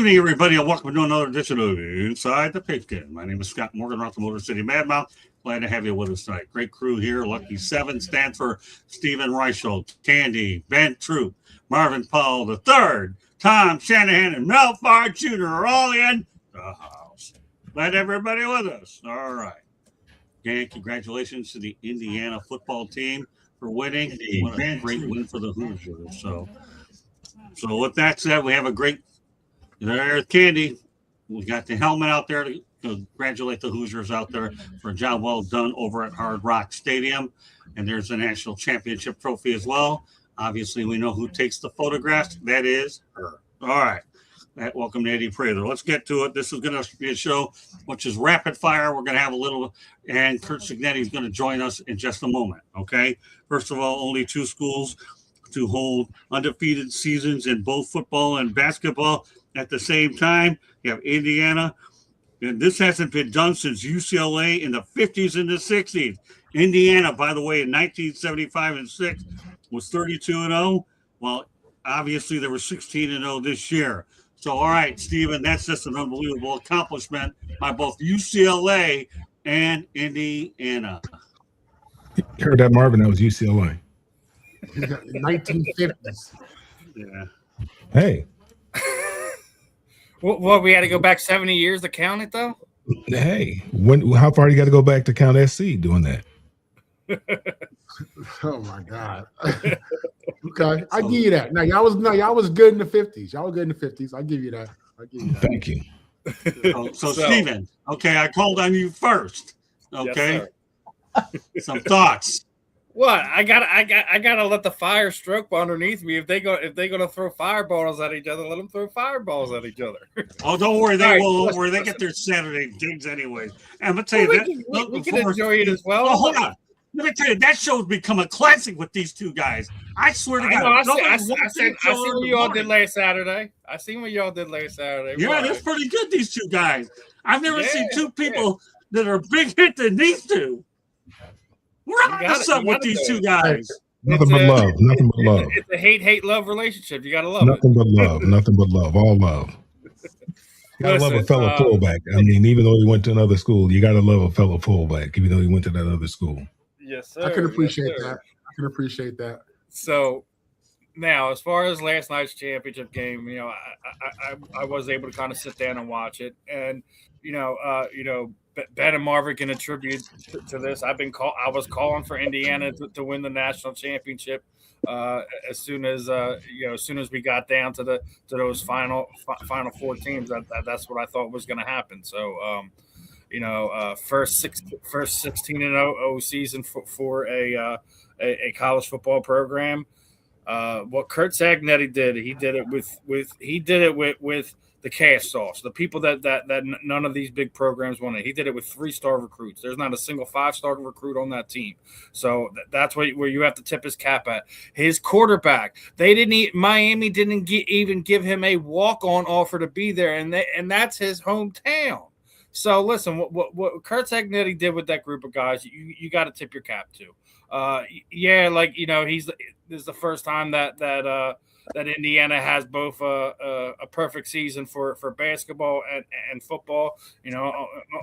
evening, everybody, and welcome to another edition of Inside the Pigskin. My name is Scott Morgan, Rock the Motor City Madmouth. Glad to have you with us tonight. Great crew here. Lucky 7 stands for Stephen Reichel, Candy, Ben Troop, Marvin Powell III, Tom Shanahan, and Mel Farr Jr. are all in the house. Glad everybody with us. All right. Again, congratulations to the Indiana football team for winning. What a great win for the Hoosiers. So with that said, we have a great there's Candy. We got the helmet out there to congratulate the Hoosiers out there for a job well done over at Hard Rock Stadium. And there's the national championship trophy as well. Obviously, we know who takes the photographs. That is her. All right. Welcome to Eddie Prather. Let's get to it. This is going to be a show which is rapid fire. We're going to have a little, and Curt Cignetti is going to join us in just a moment. Okay. First of all, only 2 schools to hold undefeated seasons in both football and basketball at the same time. You have Indiana, and this hasn't been done since UCLA in the 50s and the 60s. Indiana, by the way, in 1975 and 6 was 32-0. Well, obviously they were 16-0 this year. So, all right, Stephen, that's just an unbelievable accomplishment by both UCLA and Indiana. You heard that, Marvin? That was UCLA. 1950s. Yeah. Hey. What, we had to go back 70 years to count it, though? Hey. How far do you got to go back to count SC doing that? Oh, my God. Okay, I give you that. Now, y'all was good in the 50s. Y'all were good in the 50s. I give you that. Thank you. So Stephen, okay, I called on you first. Okay. Yes, some thoughts. What? I gotta let the fire stroke underneath me. If they're gonna throw fireballs at each other, let them throw fireballs at each other. Oh, don't worry, they will. Don't worry, they get their Saturday gigs anyways. And I'm gonna tell you that we can enjoy it as well. Oh, hold on. Let me tell you, that show's become a classic with these two guys. I swear to God. I seen what y'all did last Saturday. I seen what y'all did last Saturday. Yeah, that's pretty good, these two guys. I've never seen two people that are big hit than these two. We're on to something with these two guys. Nothing but love. Nothing but love. It's a hate-love relationship. You got to love Nothing but love. Nothing but love. All love. You got to love a fellow fullback. I mean, even though he went to another school, you got to love a fellow fullback, even though he went to that other school. Yes, sir. I can appreciate that. So now, as far as last night's championship game, I was able to kind of sit down and watch it, and Ben and Marvin can attribute to this. I was calling for Indiana to win the national championship as soon as we got down to those final 4 teams. That's what I thought was going to happen. So. First 16-0 season for a college football program. What Curt Cignetti did, he did it with the cash sauce. The people that none of these big programs wanted. He did it with 3-star recruits. There's not a single 5-star recruit on that team. So that's where you have to tip his cap at. His quarterback. Miami didn't even give him a walk-on offer to be there, and that's his hometown. So listen, what Curt Cignetti did with that group of guys, you got to tip your cap to. This is the first time that Indiana has both a perfect season for basketball and football.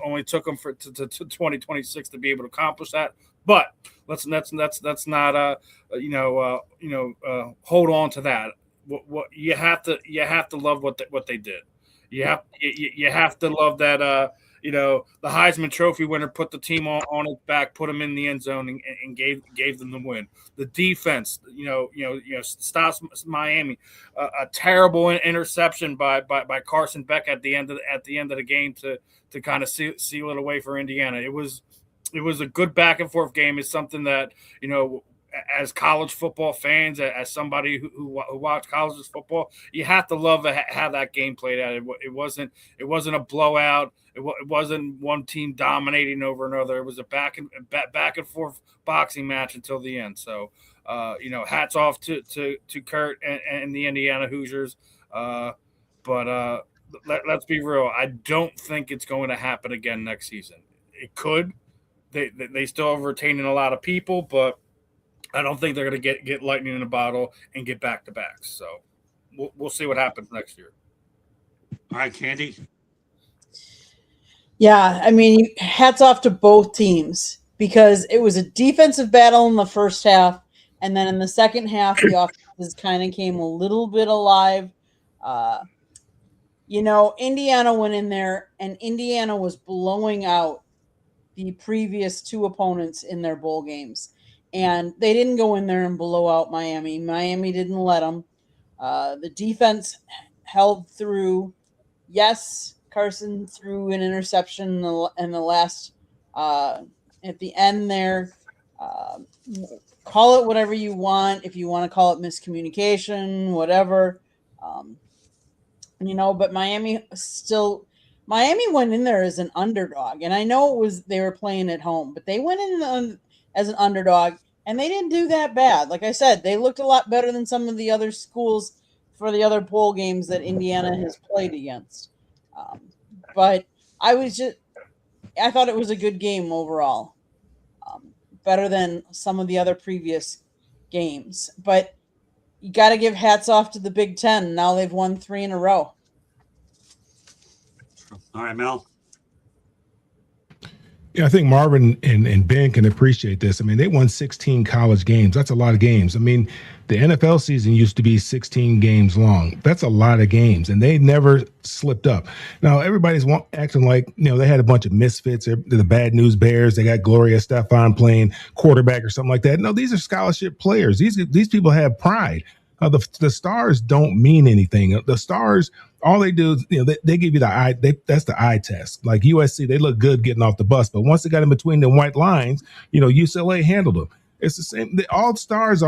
Only took them to 2026 to be able to accomplish that. But let's not hold on to that. What you have to love what they did. You have to love that. The Heisman Trophy winner put the team on his back, put them in the end zone, and gave them the win. The defense, stops Miami. A terrible interception by Carson Beck at the end of the game to kind of seal it away for Indiana. It was a good back and forth game. It's something that as college football fans, as somebody who watched college football, you have to love how that game played out. It wasn't a blowout. It wasn't one team dominating over another. It was a back and forth boxing match until the end. So, hats off to Curt and the Indiana Hoosiers. But let's be real. I don't think it's going to happen again next season. It could. They still are retaining a lot of people, but I don't think they're going to get lightning in a bottle and get back-to-backs. So we'll see what happens next year. All right, Candy. Yeah, I mean, hats off to both teams because it was a defensive battle in the first half, and then in the second half, the offenses kind of came a little bit alive. Uh, Indiana went in there, and Indiana was blowing out the previous two opponents in their bowl games, and they didn't go in there and blow out Miami. Miami didn't let them. The defense held through. Yes, Carson threw an interception in the last at the end there. Call it whatever you want. If you want to call it miscommunication, whatever. But Miami went in there as an underdog, and I know they were playing at home, but they went in as an underdog, and they didn't do that bad. Like I said, they looked a lot better than some of the other schools for the other bowl games that Indiana has played against. But I thought it was a good game overall, better than some of the other previous games. But you got to give hats off to the Big Ten. Now they've won 3 in a row. All right, Mel. Yeah, I think Marvin and Ben can appreciate this. I mean, they won 16 college games. That's a lot of games. I mean, the NFL season used to be 16 games long. That's a lot of games, and they never slipped up. Now, everybody's acting like, they had a bunch of misfits. They're the Bad News Bears. They got Gloria Estefan playing quarterback or something like that. No, these are scholarship players. These people have pride. The stars don't mean anything. The stars, all they do is, they give you the eye. That's the eye test. Like USC, they look good getting off the bus, but once they got in between the white lines, UCLA handled them. It's the same. All stars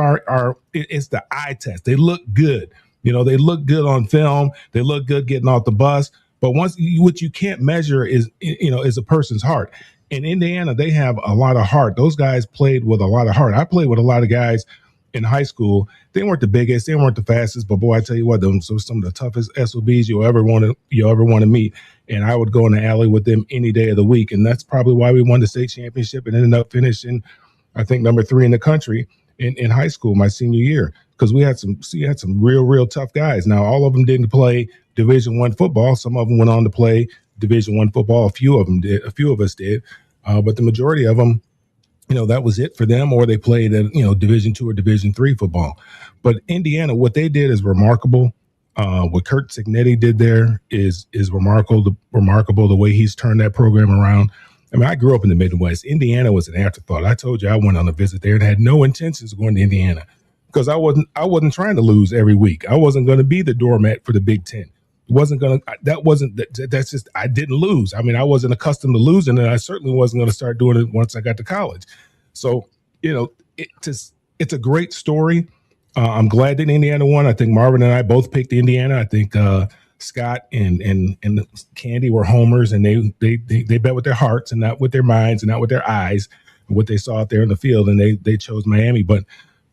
it's the eye test. They look good. They look good on film. They look good getting off the bus. But what you can't measure is a person's heart. In Indiana, they have a lot of heart. Those guys played with a lot of heart. I played with a lot of guys in high school. They weren't the biggest, they weren't the fastest, but boy, I tell you what, those were some of the toughest SOBs you'll ever want to meet. And I would go in the alley with them any day of the week. And that's probably why we won the state championship and ended up finishing, I think, number 3 in the country in high school my senior year, because we had some real tough guys. Now, all of them didn't play Division I football. Some of them went on to play Division I football. A few of us did, but the majority of them, that was it for them, or they played at, Division II or Division III football. But Indiana, what they did is remarkable. What Curt Cignetti did there is remarkable. The way he's turned that program around. I mean, I grew up in the Midwest. Indiana was an afterthought. I told you I went on a visit there and had no intentions of going to Indiana because I wasn't trying to lose every week. I wasn't going to be the doormat for the Big Ten. That's just, I didn't lose. I mean, I wasn't accustomed to losing, and I certainly wasn't going to start doing it once I got to college. So, it's a great story. I'm glad that Indiana won. I think Marvin and I both picked Indiana. I think Scott and Candy were homers, and they bet with their hearts and not with their minds and not with their eyes and what they saw out there in the field, and they chose Miami. But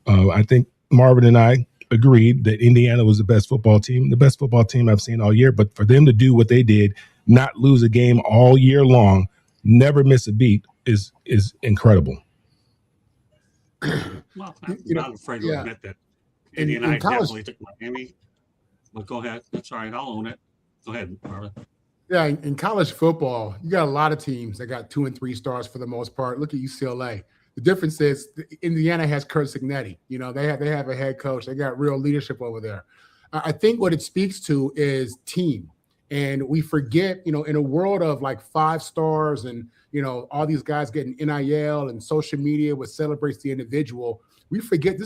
I think Marvin and I agreed that Indiana was the best football team I've seen all year. But for them to do what they did, not lose a game all year long, never miss a beat, is incredible. Well, I'm not afraid to admit that Indiana definitely took Miami. But go ahead. That's all right. I'll own it. Go ahead, Marvin. Yeah, in college football, you got a lot of teams that got 2 and 3 stars for the most part. Look at UCLA. The difference is Indiana has Curt Cignetti. They have a head coach. They got real leadership over there. I think what it speaks to is team. And we forget, in a world of like 5 stars and, all these guys getting NIL and social media, what celebrates the individual, we forget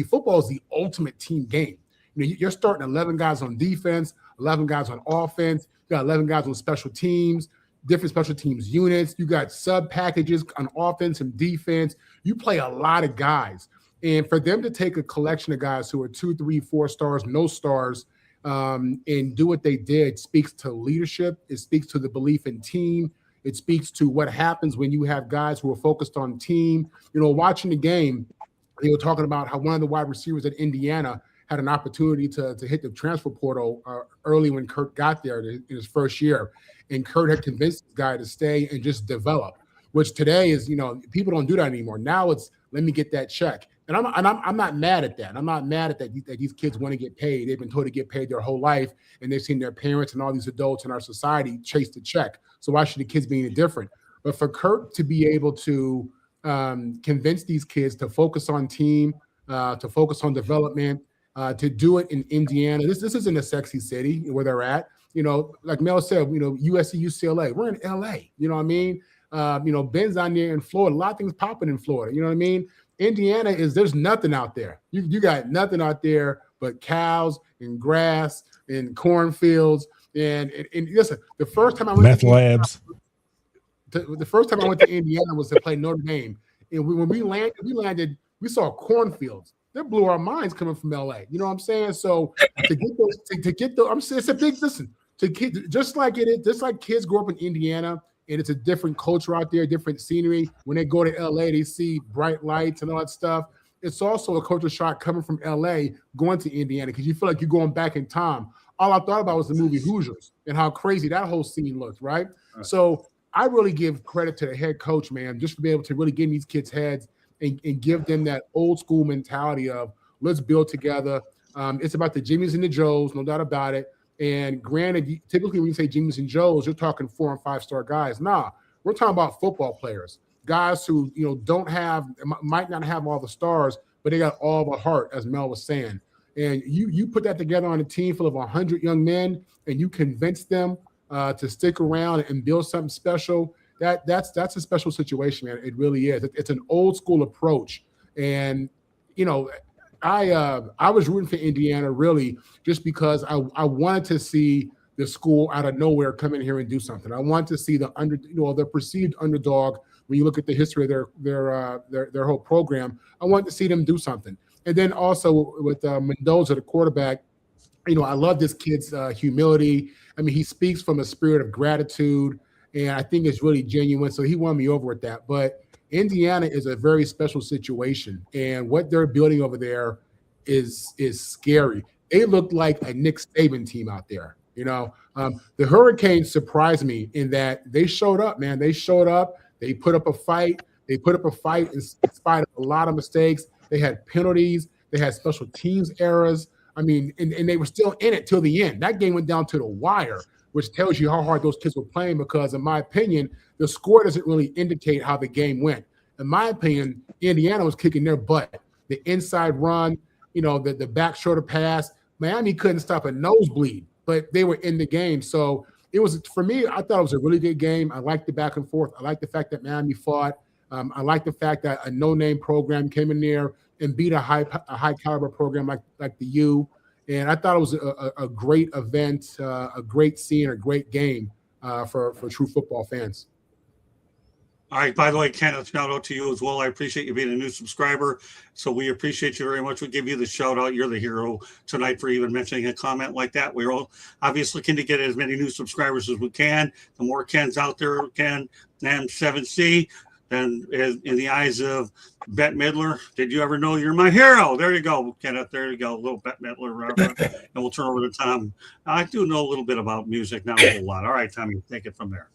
football is the ultimate team game. You're starting 11 guys on defense, 11 guys on offense. You got 11 guys on special teams, different special teams units. You got sub packages on offense and defense. You play a lot of guys. And for them to take a collection of guys who are 2, 3, 4 stars, no stars, and do what they did speaks to leadership. It speaks to the belief in team. It speaks to what happens when you have guys who are focused on team. Watching the game, they were talking about how one of the wide receivers at Indiana had an opportunity to hit the transfer portal early when Curt got there in his first year. And Curt had convinced this guy to stay and just develop, which today is, people don't do that anymore. Now it's, let me get that check. And I'm not mad at that. I'm not mad at that these kids want to get paid. They've been told to get paid their whole life, and they've seen their parents and all these adults in our society chase the check. So why should the kids be any different? But for Curt to be able to convince these kids to focus on team, to focus on development, to do it in Indiana. This isn't a sexy city where they're at. Like Mel said, USC, UCLA. We're in LA. You know what I mean? Ben's down there in Florida. A lot of things popping in Florida. You know what I mean? Indiana there's nothing out there. You got nothing out there but cows and grass and cornfields. And listen, the first time I went meth labs. The first time I went to Indiana was to play Notre Dame. And when we landed, we saw cornfields. That blew our minds coming from LA. You know what I'm saying? So to get those, I'm saying it's a big listen. Just like kids grow up in Indiana, and it's a different culture out there, different scenery. When they go to LA, they see bright lights and all that stuff. It's also a culture shock coming from LA going to Indiana because you feel like you're going back in time. All I thought about was the movie Hoosiers and how crazy that whole scene looked, right? So I really give credit to the head coach, man, just to be able to really get in these kids' heads and give them that old school mentality of let's build together. It's about the Jimmies and the Joes, no doubt about it. And granted, typically when you say Jimmys and Joes, you're talking 4- and 5-star guys. Nah, we're talking about football players, guys who might not have all the stars, but they got all the heart, as Mel was saying. And you put that together on a team full of 100 young men, and you convince them to stick around and build something special. That's a special situation, man. It really is. It's an old school approach, and I was rooting for Indiana really just because I wanted to see the school out of nowhere come in here and do something. I want to see the perceived underdog. When you look at the history of their whole program, I want to see them do something. And then also with Mendoza, the quarterback, I love this kid's humility. I mean, he speaks from a spirit of gratitude, and I think it's really genuine. So he won me over with that. But Indiana is a very special situation, and what they're building over there is scary. They look like a Nick Saban team out there. The Hurricanes surprised me in that they showed up, man. They showed up. They put up a fight. They put up a fight in spite of a lot of mistakes. They had penalties. They had special teams errors. I mean, and they were still in it till the end. That game went down to the wire, which tells you how hard those kids were playing because, in my opinion, the score doesn't really indicate how the game went. In my opinion, Indiana was kicking their butt. The inside run, the back shoulder pass. Miami couldn't stop a nosebleed, but they were in the game. So it was, for me, I thought it was a really good game. I liked the back and forth. I liked the fact that Miami fought. I liked the fact that a no-name program came in there and beat a high caliber program like the U. And I thought it was a great event, a great scene, a great game for true football fans. All right. By the way, Ken, a shout out to you as well. I appreciate you being a new subscriber. So we appreciate you very much. We give you the shout out. You're the hero tonight for even mentioning a comment like that. We're all obviously looking to get as many new subscribers as we can. The more Kens out there, Ken, and 7C, then in the eyes of Bette Midler, did you ever know you're my hero? There you go, Kenneth. There you go. A little Bette Midler. And we'll turn over to Tom. I do know a little bit about music, not a whole lot. All right, Tommy, take it from there.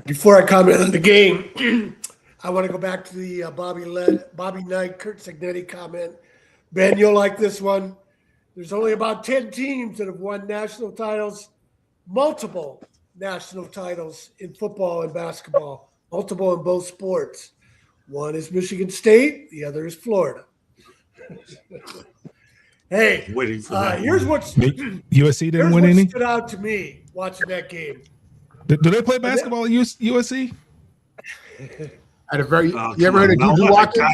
Before I comment on the game, I want to go back to the Bobby Knight, Curt Cignetti comment. Ben, you'll like this one. There's only about 10 teams that have won national titles, multiple national titles in football and basketball, multiple in both sports. One is Michigan State, the other is Florida. Hey, waiting for that. Here's what USC didn't win any. Stood out to me watching that game. Do they play basketball at USC? At a very, you ever heard of Juju Watkins?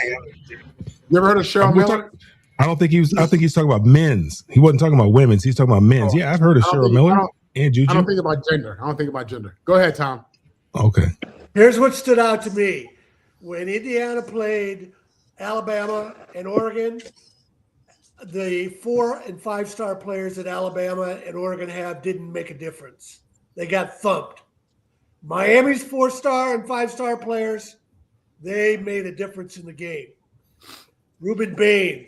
You ever heard of Cheryl Miller? I don't think he was. I think he's talking about men's. He wasn't talking about women's. He's talking about men's. Yeah, I've heard of Cheryl Miller and Juju. I don't think about gender. Go ahead, Tom. Okay. Here's what stood out to me. When Indiana played Alabama and Oregon, the 4- and 5-star players that Alabama and Oregon have didn't make a difference. They got thumped. Miami's 4-star and 5-star players, they made a difference in the game. Ruben Bain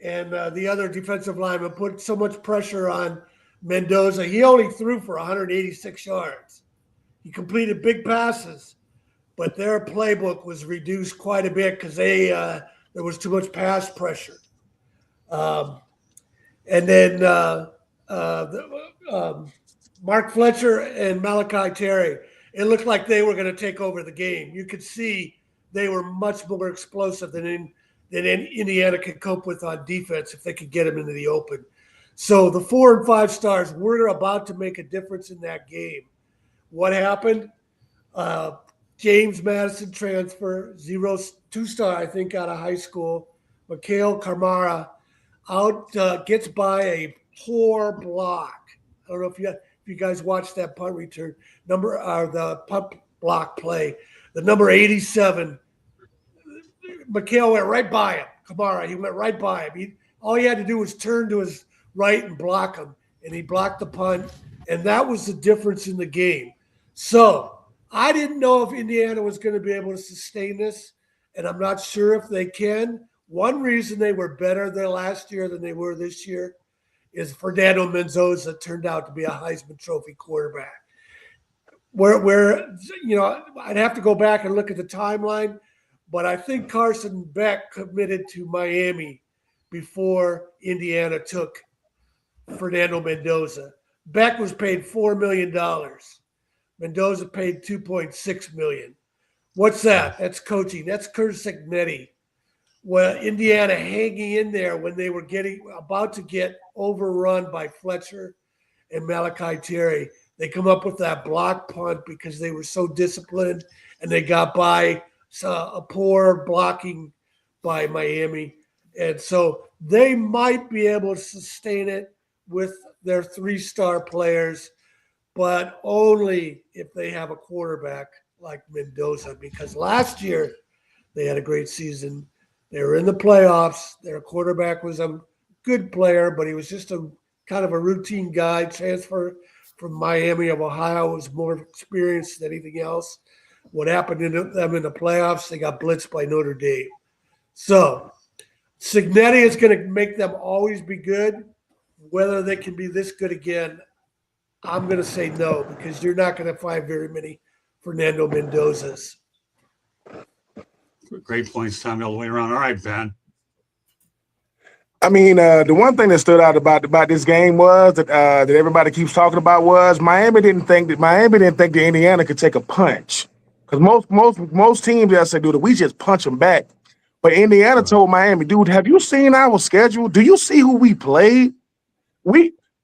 and the other defensive lineman put so much pressure on Mendoza. He only threw for 186 yards. He completed big passes, but their playbook was reduced quite a bit because they There was too much pass pressure. And then Mark Fletcher and Malachi Terry, it looked like they were going to take over the game. You could see they were much more explosive than Indiana could cope with on defense if they could get them into the open. So the 4 and 5 stars were about to make a difference in that game. What happened? James Madison transfer, 2-star, I think, out of high school. Mikhail Kamara gets by a poor block. I don't know if you guys watched that punt return the punt block play. The number 87, Mikhail went right by him. Kamara, he went right by him. All he had to do was turn to his right and block him, and he blocked the punt, and that was the difference in the game. So I didn't know if Indiana was going to be able to sustain this, and I'm not sure if they can. One reason they were better than last year than they were this year is Fernando Mendoza turned out to be a Heisman Trophy quarterback. Where I'd have to go back and look at the timeline, but I think Carson Beck committed to Miami before Indiana took Fernando Mendoza. Beck was paid $4 million. Mendoza paid $2.6 million. What's that? That's coaching. That's Curt Cignetti. Well, Indiana hanging in there when they were about to get overrun by Fletcher and Malachi Terry. They come up with that block punt because they were so disciplined, and they got by a poor blocking by Miami. And so they might be able to sustain it with their 3-star players, but only if they have a quarterback like Mendoza, because last year they had a great season. They were in the playoffs. Their quarterback was a good player, but he was just a kind of a routine guy, transfer from Miami of Ohio, was more experienced than anything else. What happened to them in the playoffs, they got blitzed by Notre Dame. So Cignetti is going to make them always be good. Whether they can be this good again, I'm going to say no, because you're not going to find very many Fernando Mendozas. Great points, Tommy, all the way around. All right, Ben. I mean, the one thing that stood out about this game was that everybody keeps talking about was Miami didn't think that Indiana could take a punch, because most teams they'll say, dude, we just punch them back. But Indiana told Miami, dude, have you seen our schedule? Do you see who we played?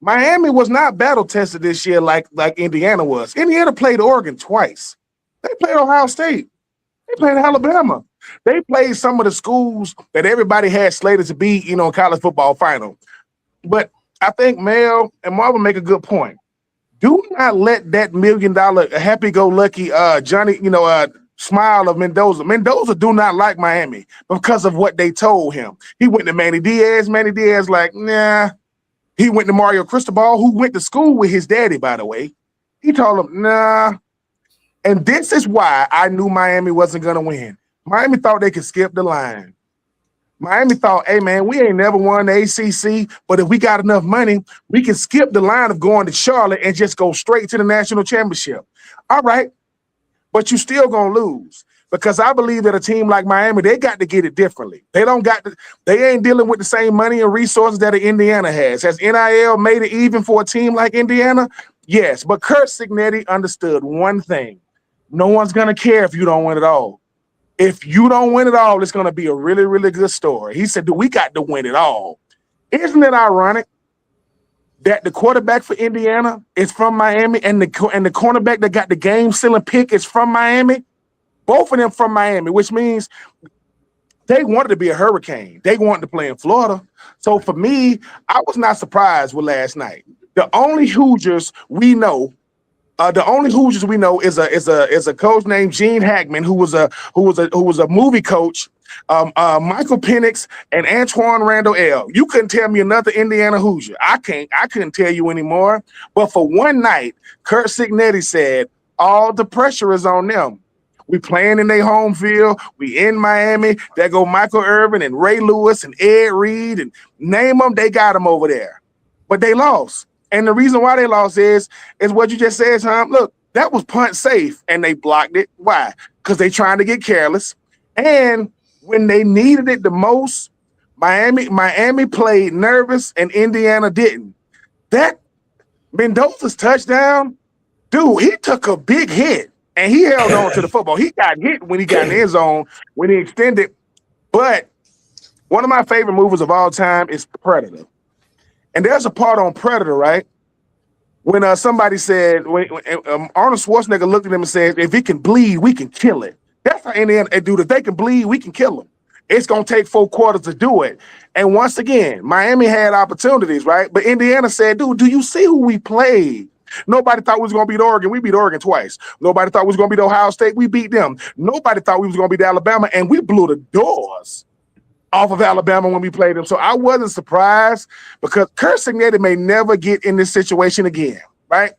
Miami was not battle tested this year like Indiana was. Indiana played Oregon twice. They played Ohio State. They played Alabama. They played some of the schools that everybody had slated to be, college football final. But I think Mel and Marvin make a good point. Do not let that $1 million happy-go-lucky Johnny, smile of Mendoza. Mendoza do not like Miami because of what they told him. He went to Manny Diaz. Manny Diaz like, nah. He went to Mario Cristobal, who went to school with his daddy, by the way. He told him, nah. And this is why I knew Miami wasn't going to win. Miami thought they could skip the line. Miami thought, hey, man, we ain't never won the ACC, but if we got enough money, we can skip the line of going to Charlotte and just go straight to the national championship. All right, but you still going to lose, because I believe that a team like Miami, they got to get it differently. They ain't dealing with the same money and resources that Indiana has. Has NIL made it even for a team like Indiana? Yes, but Curt Cignetti understood one thing. No one's going to care if you don't win it all. If you don't win it all, it's going to be a really, really good story. He said, we got to win it all. Isn't it ironic that the quarterback for Indiana is from Miami and the cornerback that got the game-sealing pick is from Miami? Both of them from Miami, which means they wanted to be a Hurricane. They wanted to play in Florida. So for me, I was not surprised with last night. The only Hoosiers we know is a coach named Gene Hackman, who was a movie coach, Michael Penix and Antoine Randall L. You couldn't tell me another Indiana Hoosier. I couldn't tell you anymore. But for one night, Curt Cignetti said all the pressure is on them. We playing in their home field. We in Miami. There go Michael Irvin and Ray Lewis and Ed Reed and name them. They got them over there, but they lost. And the reason why they lost is what you just said, Tom. Look, that was punt safe, and they blocked it. Why? Because they trying to get careless. And when they needed it the most, Miami played nervous and Indiana didn't. That Mendoza's touchdown, dude, he took a big hit and he held on to the football. He got hit when he got in the end zone, when he extended. But one of my favorite movies of all time is Predator. And there's a part on Predator, right? When somebody said, when Arnold Schwarzenegger looked at him and said, if it can bleed, we can kill it. That's how Indiana do. If they can bleed, we can kill them. It's going to take 4 quarters to do it. And once again, Miami had opportunities, right? But Indiana said, dude, do you see who we played? Nobody thought we was going to beat Oregon. We beat Oregon twice. Nobody thought we was going to beat Ohio State. We beat them. Nobody thought we was going to beat Alabama, and we blew the doors off of Alabama when we played them. So I wasn't surprised because Curt Cignetti may never get in this situation again, right?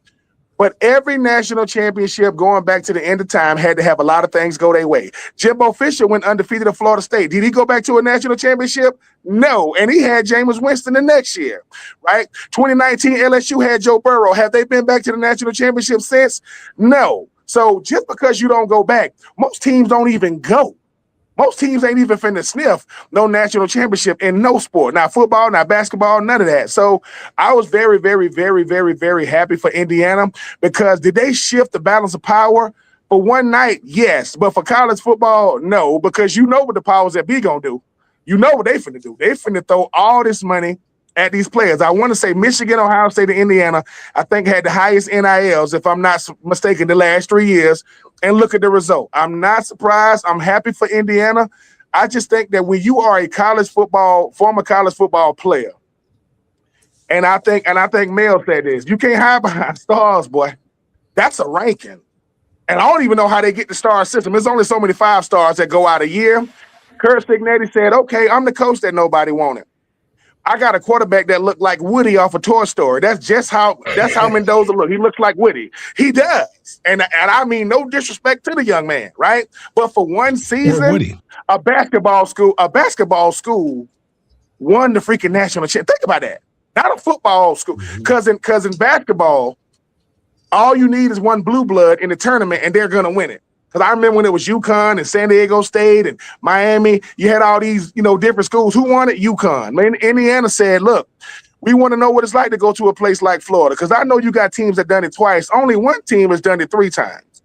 But every national championship going back to the end of time had to have a lot of things go their way. Jimbo Fisher went undefeated at Florida State. Did he go back to a national championship? No. And he had Jameis Winston the next year, right? 2019 LSU had Joe Burrow. Have they been back to the national championship since? No. So just because you don't go back, most teams don't even go. Most teams ain't even finna sniff no national championship in no sport. Not football, not basketball, none of that. So I was very, very, very, very, very happy for Indiana because did they shift the balance of power? For one night, yes. But for college football, no, because you know what the powers that be gonna do. You know what they finna do. They finna throw all this money at these players. I want to say Michigan, Ohio State, and Indiana, I think had the highest NILs, if I'm not mistaken, the last 3 years. And look at the result. I'm not surprised. I'm happy for Indiana. I just think that when you are a former college football player, and I think Mel said this, you can't hide behind stars, boy. That's a ranking. And I don't even know how they get the star system. There's only so many 5 stars that go out a year. Curt Cignetti said, okay, I'm the coach that nobody wanted. I got a quarterback that looked like Woody off of Toy Story. That's how Mendoza look. He looks like Woody. He does. And I mean no disrespect to the young man, right? But for one season, a basketball school won the freaking national championship. Think about that. Not a football school. Because in basketball, all you need is one blue blood in the tournament and they're gonna win it. Because I remember when it was UConn and San Diego State and Miami, you had all these, different schools. Who won it? UConn. Man, Indiana said, look, we want to know what it's like to go to a place like Florida. Because I know you got teams that done it twice. Only one team has done it 3 times.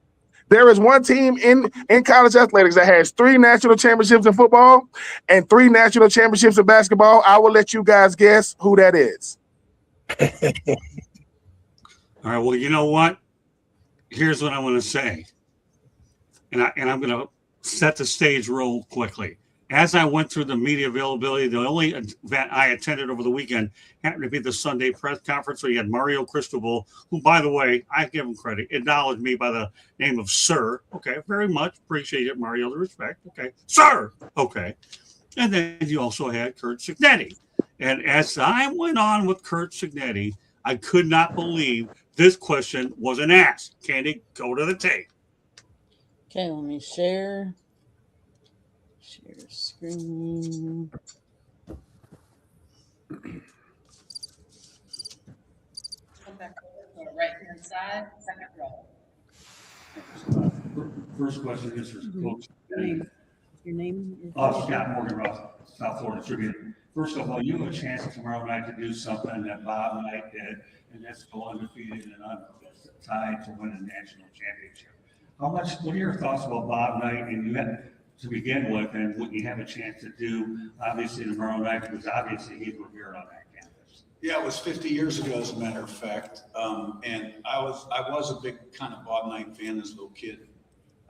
There is one team in college athletics that has 3 national championships in football and 3 national championships in basketball. I will let you guys guess who that is. All right. Well, you know what? Here's what I want to say. And I'm going to set the stage real quickly. As I went through the media availability, the only event I attended over the weekend happened to be the Sunday press conference where you had Mario Cristobal, who, by the way, I give him credit, acknowledged me by the name of Sir. Okay, very much appreciate it, Mario, the respect. Okay, Sir. Okay. And then you also had Curt Cignetti. And as I went on with Curt Cignetti, I could not believe this question wasn't asked. Candy, go to the tape. Okay, let me share screen. Come back over to the right-hand side, second row. First question is for Coach. Your name? Scott Morgan, South Florida Tribune. First of all, you have a chance tomorrow night to do something that Bob Knight did, and that's go undefeated and tied to win a national championship. What are your thoughts about Bob Knight and you had to begin with, and what you have a chance to do, obviously, tomorrow night, because obviously he's revered on that campus? Yeah, it was 50 years ago, as a matter of fact. And I was a big kind of Bob Knight fan as a little kid.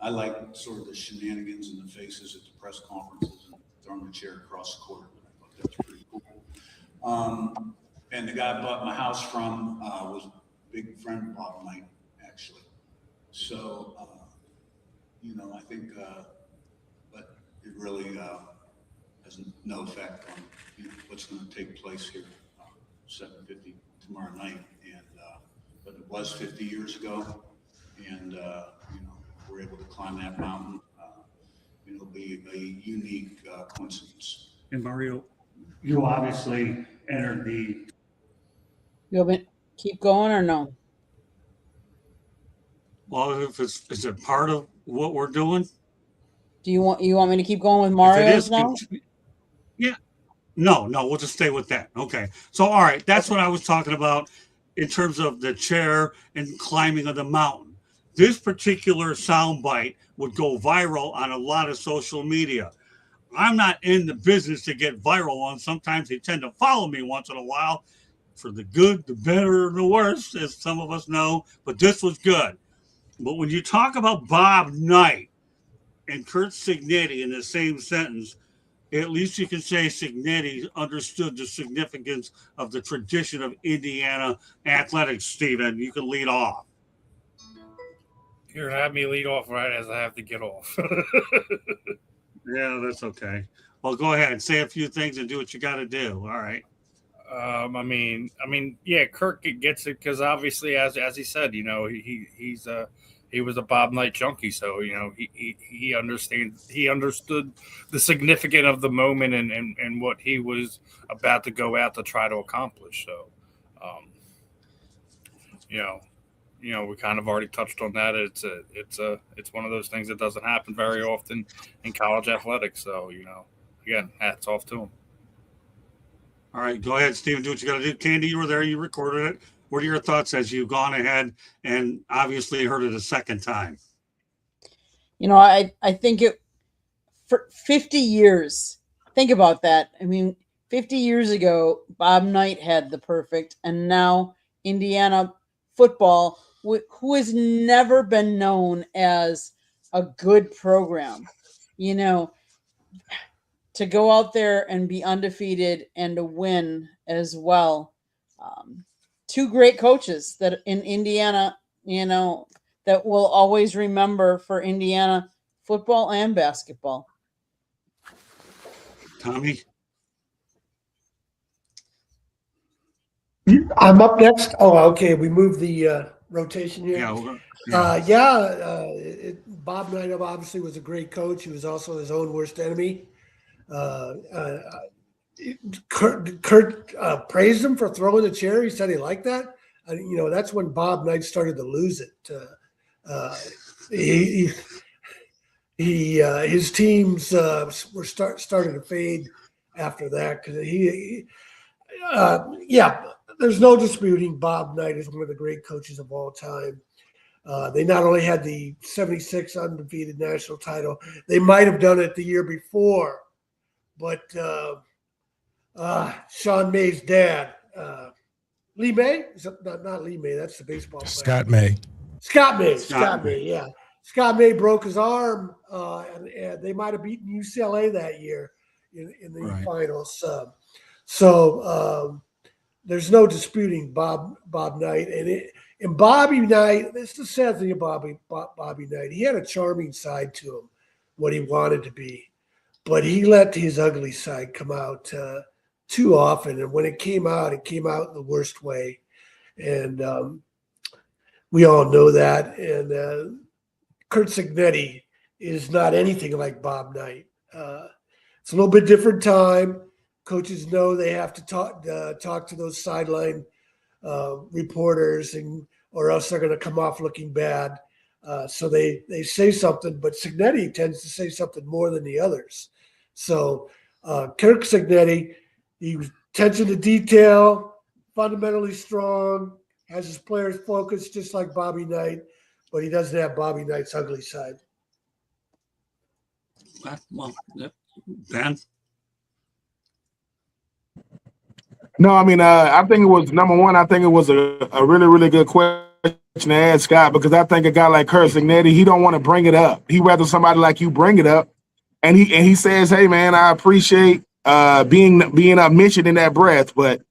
I liked sort of the shenanigans and the faces at the press conferences and throwing the chair across the court. I thought that was pretty cool. And the guy I bought my house from was a big friend of Bob Knight, actually. So, I think, but it really has no effect on what's going to take place here, 7:50 tomorrow night. And but it was 50 years ago, and we're able to climb that mountain. It'll be a unique coincidence. And Mario, you obviously entered the. You want me to keep going or no? Well, is it part of what we're doing? Do you want me to keep going with If it Mario's is, now? yeah. No, we'll just stay with that. Okay. So, all right, that's what I was talking about in terms of the chair and climbing of the mountain. This particular soundbite would go viral on a lot of social media. I'm not in the business to get viral on. Sometimes they tend to follow me once in a while for the good, the better, and the worse, as some of us know. But this was good. But when you talk about Bob Knight and Curt Cignetti in the same sentence, at least you can say Cignetti understood the significance of the tradition of Indiana athletics. Stephen, you can lead off. You're gonna have me lead off right as I have to get off. Yeah, that's okay. Well, go ahead and say a few things and do what you got to do. All right. Yeah, Curt gets it because obviously, as he said, he was a Bob Knight junkie, so he understood the significance of the moment and what he was about to go out to try to accomplish. So, we kind of already touched on that. It's one of those things that doesn't happen very often in college athletics. So, again, hats off to him. All right, go ahead, Stephen. Do what you got to do. Candy, you were there. You recorded it. What are your thoughts as you've gone ahead and obviously heard it a second time? I think for 50 years, think about that. I mean, 50 years ago, Bob Knight had the perfect, and now Indiana football, who has never been known as a good program, to go out there and be undefeated and to win as well. Two great coaches that in Indiana, that we'll always remember for Indiana football and basketball. Tommy? I'm up next. Oh, okay. We moved the rotation here. Bob Knight obviously was a great coach. He was also his own worst enemy. Curt praised him for throwing the chair. He said he liked that. That's when Bob Knight started to lose it. His teams were started to fade after that because there's no disputing Bob Knight is one of the great coaches of all time. They not only had the 76 undefeated national title, they might have done it the year before. But Sean May's dad, Lee May? Not Lee May, that's the baseball player. Scott May. Scott May, yeah. Scott May broke his arm, and they might have beaten UCLA that year in the finals. So there's no disputing Bob Knight. And Bobby Knight, this is the sad thing about Bobby Knight. He had a charming side to him, what he wanted to be. But he let his ugly side come out too often. And when it came out in the worst way. And we all know that. And Curt Cignetti is not anything like Bob Knight. It's a little bit different time. Coaches know they have to talk to those sideline reporters, or else they're going to come off looking bad. So they say something, but Cignetti tends to say something more than the others. So Curt Cignetti, he was attention to detail, fundamentally strong, has his players focused just like Bobby Knight, but he doesn't have Bobby Knight's ugly side. Well, Ben? No, I mean, I think it was number one. I think it was a really, really good question to ask Scott, because I think a guy like Curt Cignetti, he don't want to bring it up. He rather somebody like you bring it up, and he says, "Hey, man, I appreciate being mentioned in that breath." But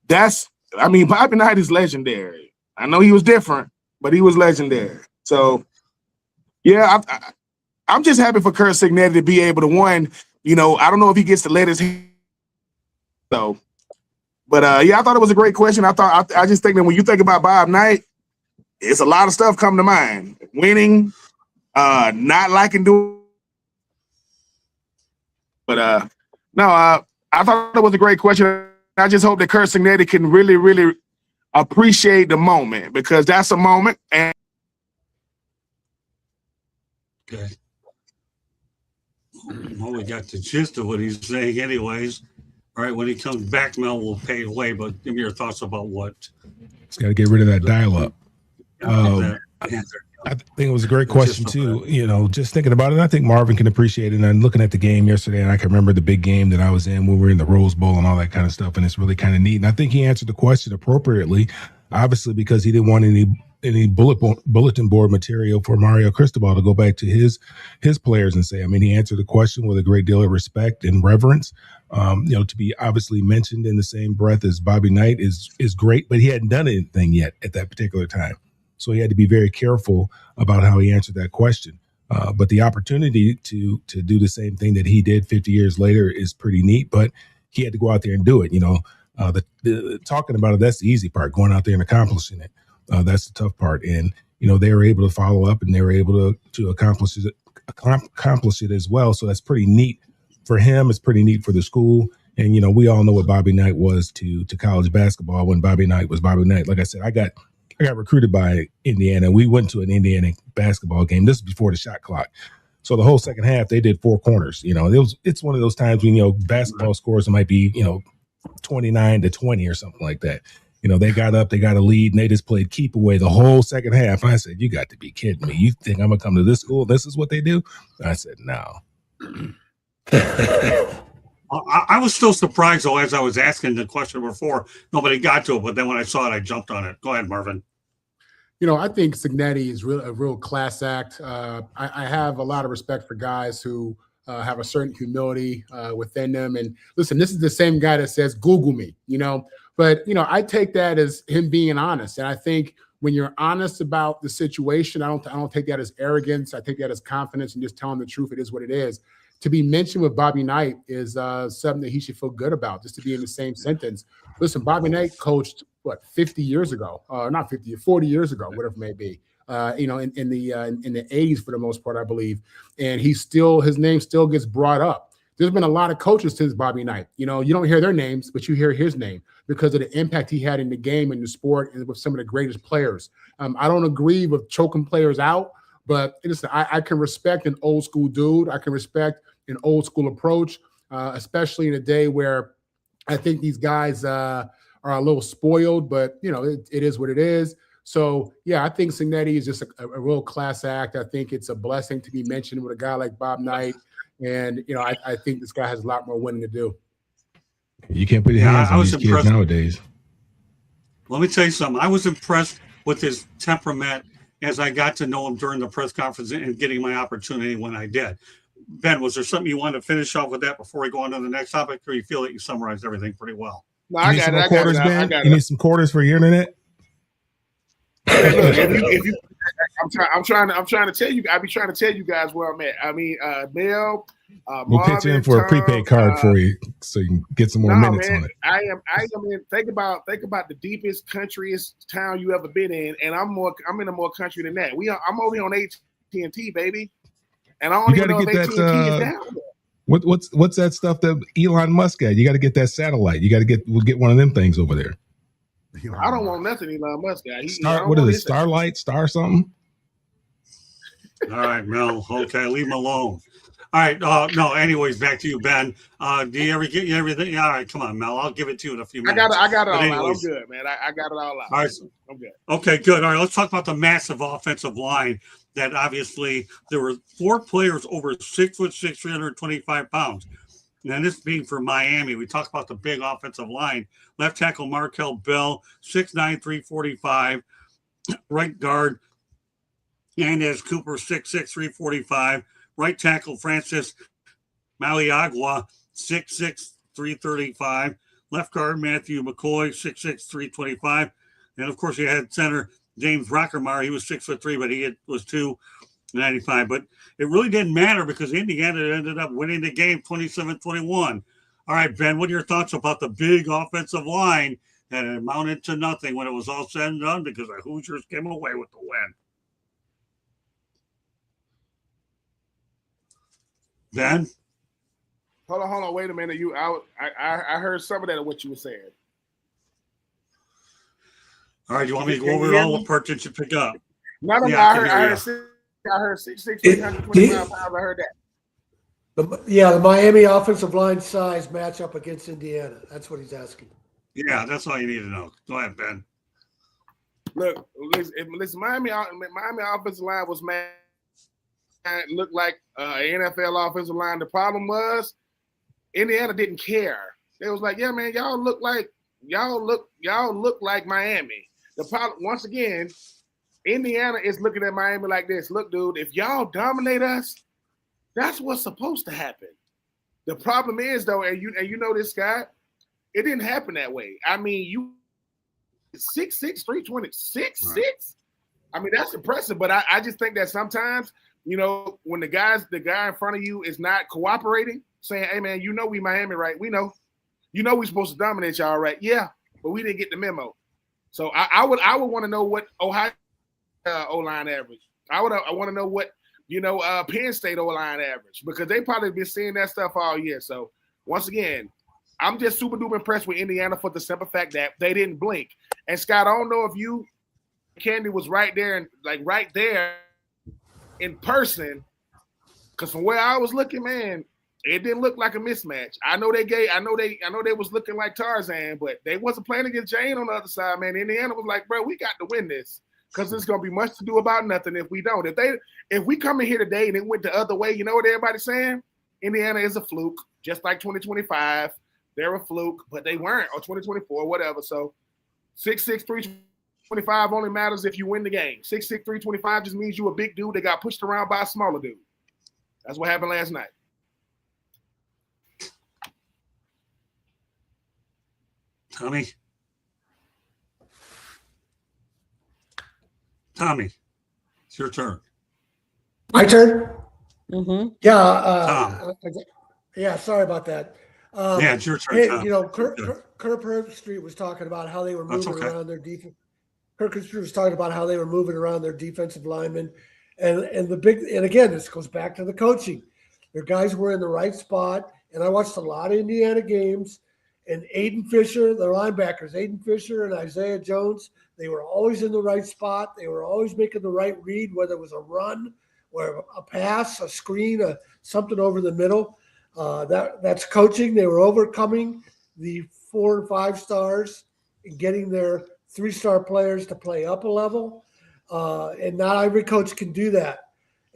Bobby Knight is legendary. I know he was different, but he was legendary. So, yeah, I'm just happy for Curt Cignetti to be able to win. I don't know if he gets to let his so. But I thought it was a great question. I just think that when you think about Bob Knight, it's a lot of stuff come to mind. Winning, not liking doing. But no, I thought it was a great question. I just hope that Curt Cignetti can really, really appreciate the moment, because that's a moment. And okay. Well, we got the gist of what he's saying, anyways. All right, when he comes back, Mel will pave the way. But give me your thoughts about what. It's got to get rid of that dial-up. That I think it was a great question too. Just thinking about it, I think Marvin can appreciate it. And I'm looking at the game yesterday, and I can remember the big game that I was in when we were in the Rose Bowl and all that kind of stuff. And it's really kind of neat. And I think he answered the question appropriately, obviously because he didn't want any bulletin board material for Mario Cristobal to go back to his players and say. I mean, he answered the question with a great deal of respect and reverence. To be obviously mentioned in the same breath as Bobby Knight is great, but he hadn't done anything yet at that particular time. So he had to be very careful about how he answered that question. But the opportunity to do the same thing that he did 50 years later is pretty neat. But he had to go out there and do it. The talking about it, that's the easy part. Going out there and accomplishing it, that's the tough part. And they were able to follow up and they were able to accomplish it as well. So that's pretty neat for him. It's pretty neat for the school. And we all know what Bobby Knight was to college basketball when Bobby Knight was Bobby Knight. Like I said, I got recruited by Indiana. We went to an Indiana basketball game. This was before the shot clock. So the whole second half, they did 4 corners. It's one of those times when, basketball scores might be, 29-20 or something like that. They got up, they got a lead, and they just played keep away the whole second half. I said, you got to be kidding me. You think I'm going to come to this school? This is what they do? I said, no. I was still surprised, though, as I was asking the question before, nobody got to it. But then when I saw it, I jumped on it. Go ahead, Marvin. I think Cignetti is a real class act. I have a lot of respect for guys who have a certain humility within them. And listen, this is the same guy that says, Google me, But, I take that as him being honest. And I think when you're honest about the situation, I don't take that as arrogance. I take that as confidence and just telling the truth. It is what it is. To be mentioned with Bobby Knight is something that he should feel good about, just to be in the same sentence. Listen, Bobby Knight coached, 50 years ago? Not 50, 40 years ago, whatever it may be. In the 80s for the most part, I believe. And his name still gets brought up. There's been a lot of coaches since Bobby Knight. You don't hear their names, but you hear his name because of the impact he had in the game, in the sport, and with some of the greatest players. I don't agree with choking players out. But listen, I can respect an old school dude. I can respect an old school approach, especially in a day where I think these guys are a little spoiled, but it is what it is. So yeah, I think Cignetti is just a real class act. I think it's a blessing to be mentioned with a guy like Bob Knight. And I think this guy has a lot more winning to do. You can't put your hands on these kids nowadays. Let me tell you something. I was impressed with his temperament as I got to know him during the press conference and getting my opportunity when I did. Ben, was there something you wanted to finish off with that before we go on to the next topic, or you feel that you summarized everything pretty well? No, I got it. You need some quarters for your internet? I'm trying to tell you. I be trying to tell you guys where I'm at. I mean, Mel. We'll pitch in for a prepaid card for you, so you can get some more minutes on it. I am in. Think about the deepest, countryest town you ever been in, and I'm in a more country than that. I'm over here on AT&T, baby, and I don't even know if AT&T is down there. What's that stuff that Elon Musk got? You got to get that satellite. We'll get one of them things over there. I don't want nothing Elon Musk got. What is it? Starlight? Star something? All right, Mel. Okay, leave him alone. All right. No, anyways, back to you, Ben. Do you ever get everything? All right, come on, Mel. I'll give it to you in a few minutes. I got it all out. I'm good, man. I got it all out. All right. I'm good. Okay, good. All right, let's talk about the massive offensive line that obviously there were 4 players over 6'6", 325 pounds. And this being for Miami, we talk about the big offensive line. Left tackle Markel Bell, 6'9", 345. Right guard Yanez Cooper, 6'6", 345. Right tackle Francis Maliagua, 6'6", 335. Left guard Matthew McCoy, 6'6", 325. And of course, you had center James Rockermeyer. He was 6'3", but he was 295. But it really didn't matter because Indiana ended up winning the game 27-21. All right, Ben, what are your thoughts about the big offensive line that amounted to nothing when it was all said and done because the Hoosiers came away with the win? Ben? Hold on. Wait a minute. I heard some of that of what you were saying. All right, you want me to go over all the parts that you pick up? No. I heard 6'3", 325 pounds. I heard that. The Miami offensive line size matchup against Indiana. That's what he's asking. Yeah, that's all you need to know. Go ahead, Ben. Look, listen, Miami offensive line was man looked like an NFL offensive line. The problem was Indiana didn't care. They was like, yeah, man, y'all look like Miami. The problem, once again, Indiana is looking at Miami like this. Look, dude, if y'all dominate us, that's what's supposed to happen. The problem is, though, and you know this, Scott, it didn't happen that way. I mean, you 6'6", 320, 6'6". I mean, that's impressive, but I just think that sometimes, you know, when the guy in front of you is not cooperating, saying, hey, man, you know we Miami, right? We know. You know we're supposed to dominate y'all, right? Yeah, but we didn't get the memo. So I would want to know what Ohio O-line average. I want to know what, you know, Penn State O-line average, because they probably been seeing that stuff all year. So once again, I'm just super duper impressed with Indiana for the simple fact that they didn't blink. And Scott, I don't know if you, Candy, was right there and like right there in person, because from where I was looking, man, it didn't look like a mismatch. I know they was looking like Tarzan, but they wasn't playing against Jane on the other side, man. Indiana was like, bro, we got to win this, because there's gonna be much to do about nothing if we don't. If we come in here today and it went the other way, you know what everybody's saying? Indiana is a fluke, just like 2025. They're a fluke, but they weren't, or 2024, whatever. So 6'6", 325 only matters if you win the game. 6'6", 325 just means you a big dude that got pushed around by a smaller dude. That's what happened last night. Tommy, it's your turn. My turn? Mm-hmm. Yeah. Yeah, sorry about that. Yeah, it's your turn, Hey, Tom. you know, Curt Herbstreit was talking about how they were moving around their defense. Curt Herbstreit was talking about how they were moving around their defensive linemen, and again, this goes back to the coaching. Their guys were in the right spot, and I watched a lot of Indiana games. And Aiden Fisher, their linebackers, Aiden Fisher and Isaiah Jones, they were always in the right spot. They were always making the right read, whether it was a run or a pass, a screen, something over the middle. That's coaching. They were overcoming the 4 and 5 stars and getting their 3-star players to play up a level. And not every coach can do that.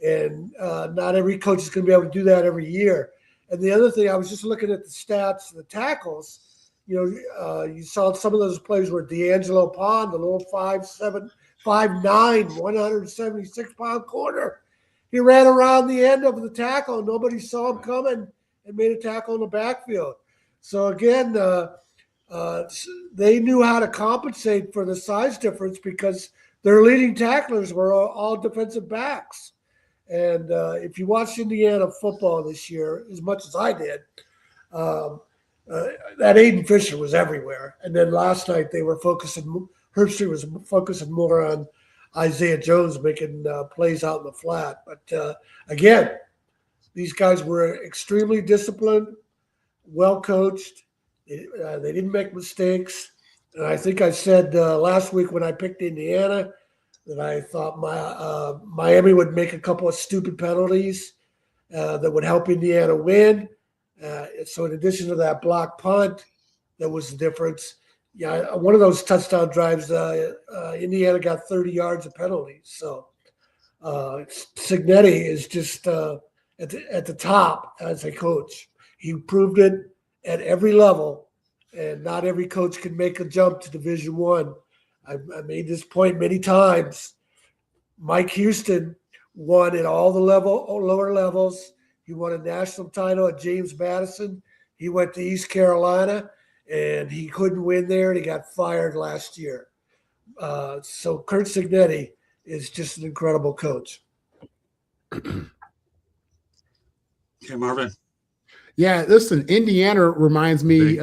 And not every coach is going to be able to do that every year. And the other thing, I was just looking at the stats, the tackles. You know, you saw some of those plays where D'Angelo Pond, the little 5'7", 5'9", 176-pound corner, he ran around the end of the tackle and nobody saw him coming and made a tackle in the backfield. So again, they knew how to compensate for the size difference because their leading tacklers were all defensive backs. And if you watched Indiana football this year, as much as I did, that Aiden Fisher was everywhere. And then last night they were Herbstreit was focusing more on Isaiah Jones making plays out in the flat. But again, these guys were extremely disciplined, well coached. They didn't make mistakes. And I think I said last week when I picked Indiana that I thought Miami would make a couple of stupid penalties that would help Indiana win. So in addition to that block punt, that was the difference. Yeah, one of those touchdown drives, Indiana got 30 yards of penalties. So Cignetti is just at the top as a coach. He proved it at every level, and not every coach can make a jump to Division I. I made this point many times. Mike Houston won at all the lower levels. He won a national title at James Madison. He went to East Carolina, and he couldn't win there, and he got fired last year. So Curt Cignetti is just an incredible coach. Okay, Marvin. Yeah, listen, Indiana reminds me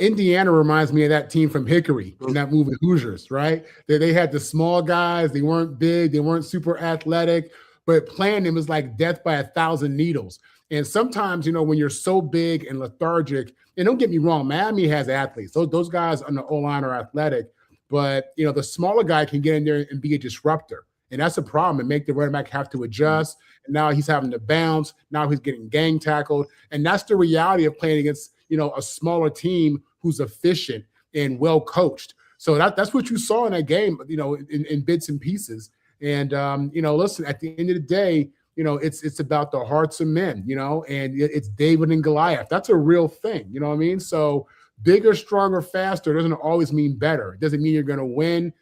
Indiana reminds me of that team from Hickory in that movie Hoosiers, right? They had the small guys. They weren't big. They weren't super athletic, but playing them is like death by 1,000 needles. And sometimes, you know, when you're so big and lethargic, and don't get me wrong, Miami has athletes. Those guys on the O-line are athletic, but, you know, the smaller guy can get in there and be a disruptor. And that's a problem. And make the running back have to adjust. And now he's having to bounce. Now he's getting gang tackled. And that's the reality of playing against, a smaller team who's efficient and well coached. So that's what you saw in that game, in bits and pieces. And listen, at the end of the day, it's about the hearts of men, and it's David and Goliath. That's a real thing. You know what I mean? So bigger, stronger, faster doesn't always mean better. It doesn't mean you're going to win.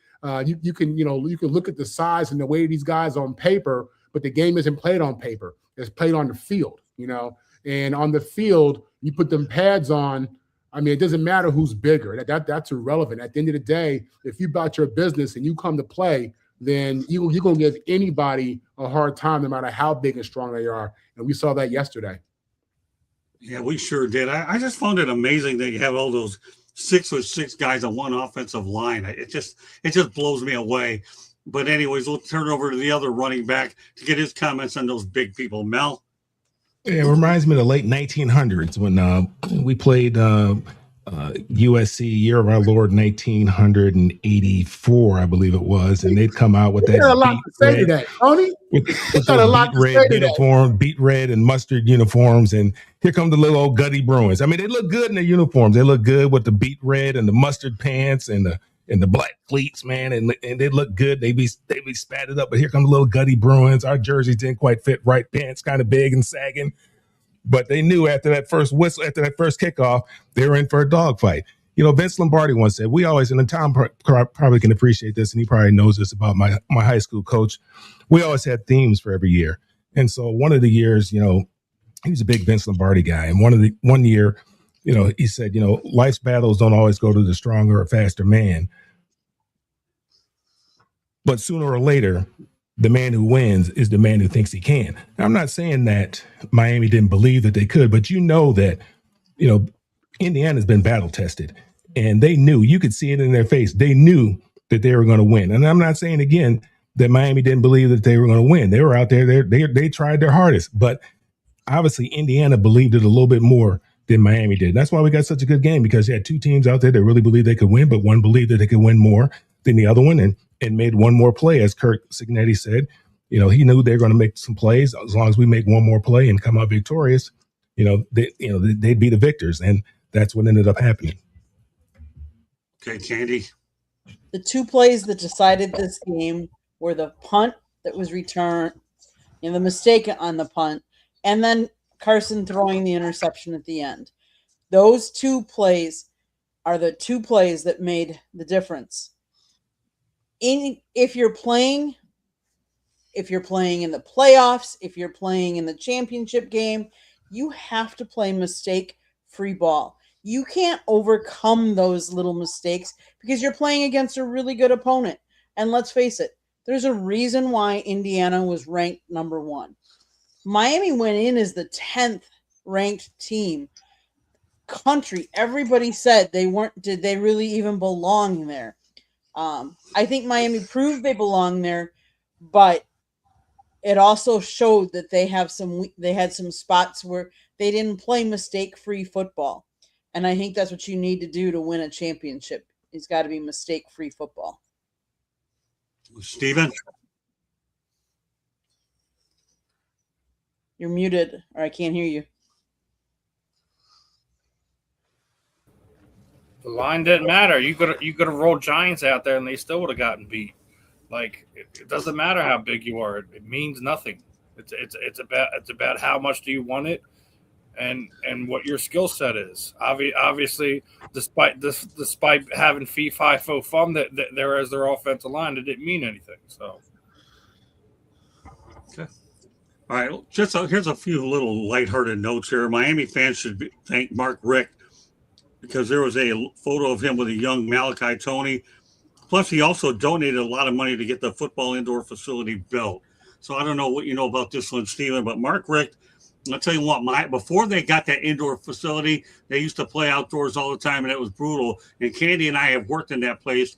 You can look at the size and the weight of these guys on paper, but the game isn't played on paper. It's played on the field, and on the field, you put them pads on. I mean, it doesn't matter who's bigger. That's irrelevant. At the end of the day, if you about your business and you come to play, then you're going to give anybody a hard time, no matter how big and strong they are. And we saw that yesterday. Yeah, we sure did. I just found it amazing that you have all those 6'6" guys on one offensive line. It just blows me away. But anyways, we'll turn it over to the other running back to get his comments on those big people. Mel? Yeah, it reminds me of the late 1900s when we played USC, year of our Lord, 1984, I believe it was, and they'd come out with that a lot to say today, Tony. With red uniform, beat red and mustard uniforms, and here come the little old gutty Bruins. I mean, they look good in their uniforms. They look good with the beat red and the mustard pants and the black cleats, man, and they look good. They be spatted up, but here come the little gutty Bruins. Our jerseys didn't quite fit right, pants kind of big and sagging. But they knew after that first whistle, after that first kickoff, they were in for a dogfight. Vince Lombardi once said, we always, and Tom probably can appreciate this, and he probably knows this about my high school coach, we always had themes for every year. And so one of the years, he was a big Vince Lombardi guy. And one year, he said, life's battles don't always go to the stronger or faster man. But sooner or later, the man who wins is the man who thinks he can. Now, I'm not saying that Miami didn't believe that they could, but that, Indiana's been battle tested, and they knew, you could see it in their face. They knew that they were going to win. And I'm not saying again that Miami didn't believe that they were going to win. They were out there. They tried their hardest, but obviously Indiana believed it a little bit more than Miami did. That's why we got such a good game, because you had two teams out there that really believed they could win, but one believed that they could win more than the other one, and made one more play, as Curt Cignetti said. He knew they were going to make some plays. As long as we make one more play and come out victorious, they'd be the victors, and that's what ended up happening. Okay, Candy. The two plays that decided this game were the punt that was returned, the mistake on the punt, and then Carson throwing the interception at the end. Those two plays are the two plays that made the difference. If you're playing in the playoffs, if you're playing in the championship game, you have to play mistake-free ball. You can't overcome those little mistakes because you're playing against a really good opponent. And let's face it, there's a reason why Indiana was ranked number 1. Miami went in as the 10th ranked team. Country, everybody said they weren't. Did they really even belong there? I think Miami proved they belong there, but it also showed that they had some spots where they didn't play mistake-free football. And I think that's what you need to do to win a championship. It's got to be mistake-free football. Steven? You're muted, or I can't hear you. The line didn't matter. You could have rolled Giants out there, and they still would have gotten beat. Like it doesn't matter how big you are; it means nothing. It's about how much do you want it, and what your skill set is. Obviously, despite having fee-fi-fo fun that there as their offensive line, it didn't mean anything. So, okay. All right, here's a few little lighthearted notes here. Miami fans should thank Mark Richt, because there was a photo of him with a young Malachi Tony. Plus, he also donated a lot of money to get the football indoor facility built. So I don't know what you know about this one, Steven, but Mark Richt, I'll tell you what, before they got that indoor facility, they used to play outdoors all the time, and it was brutal. And Candy and I have worked in that place,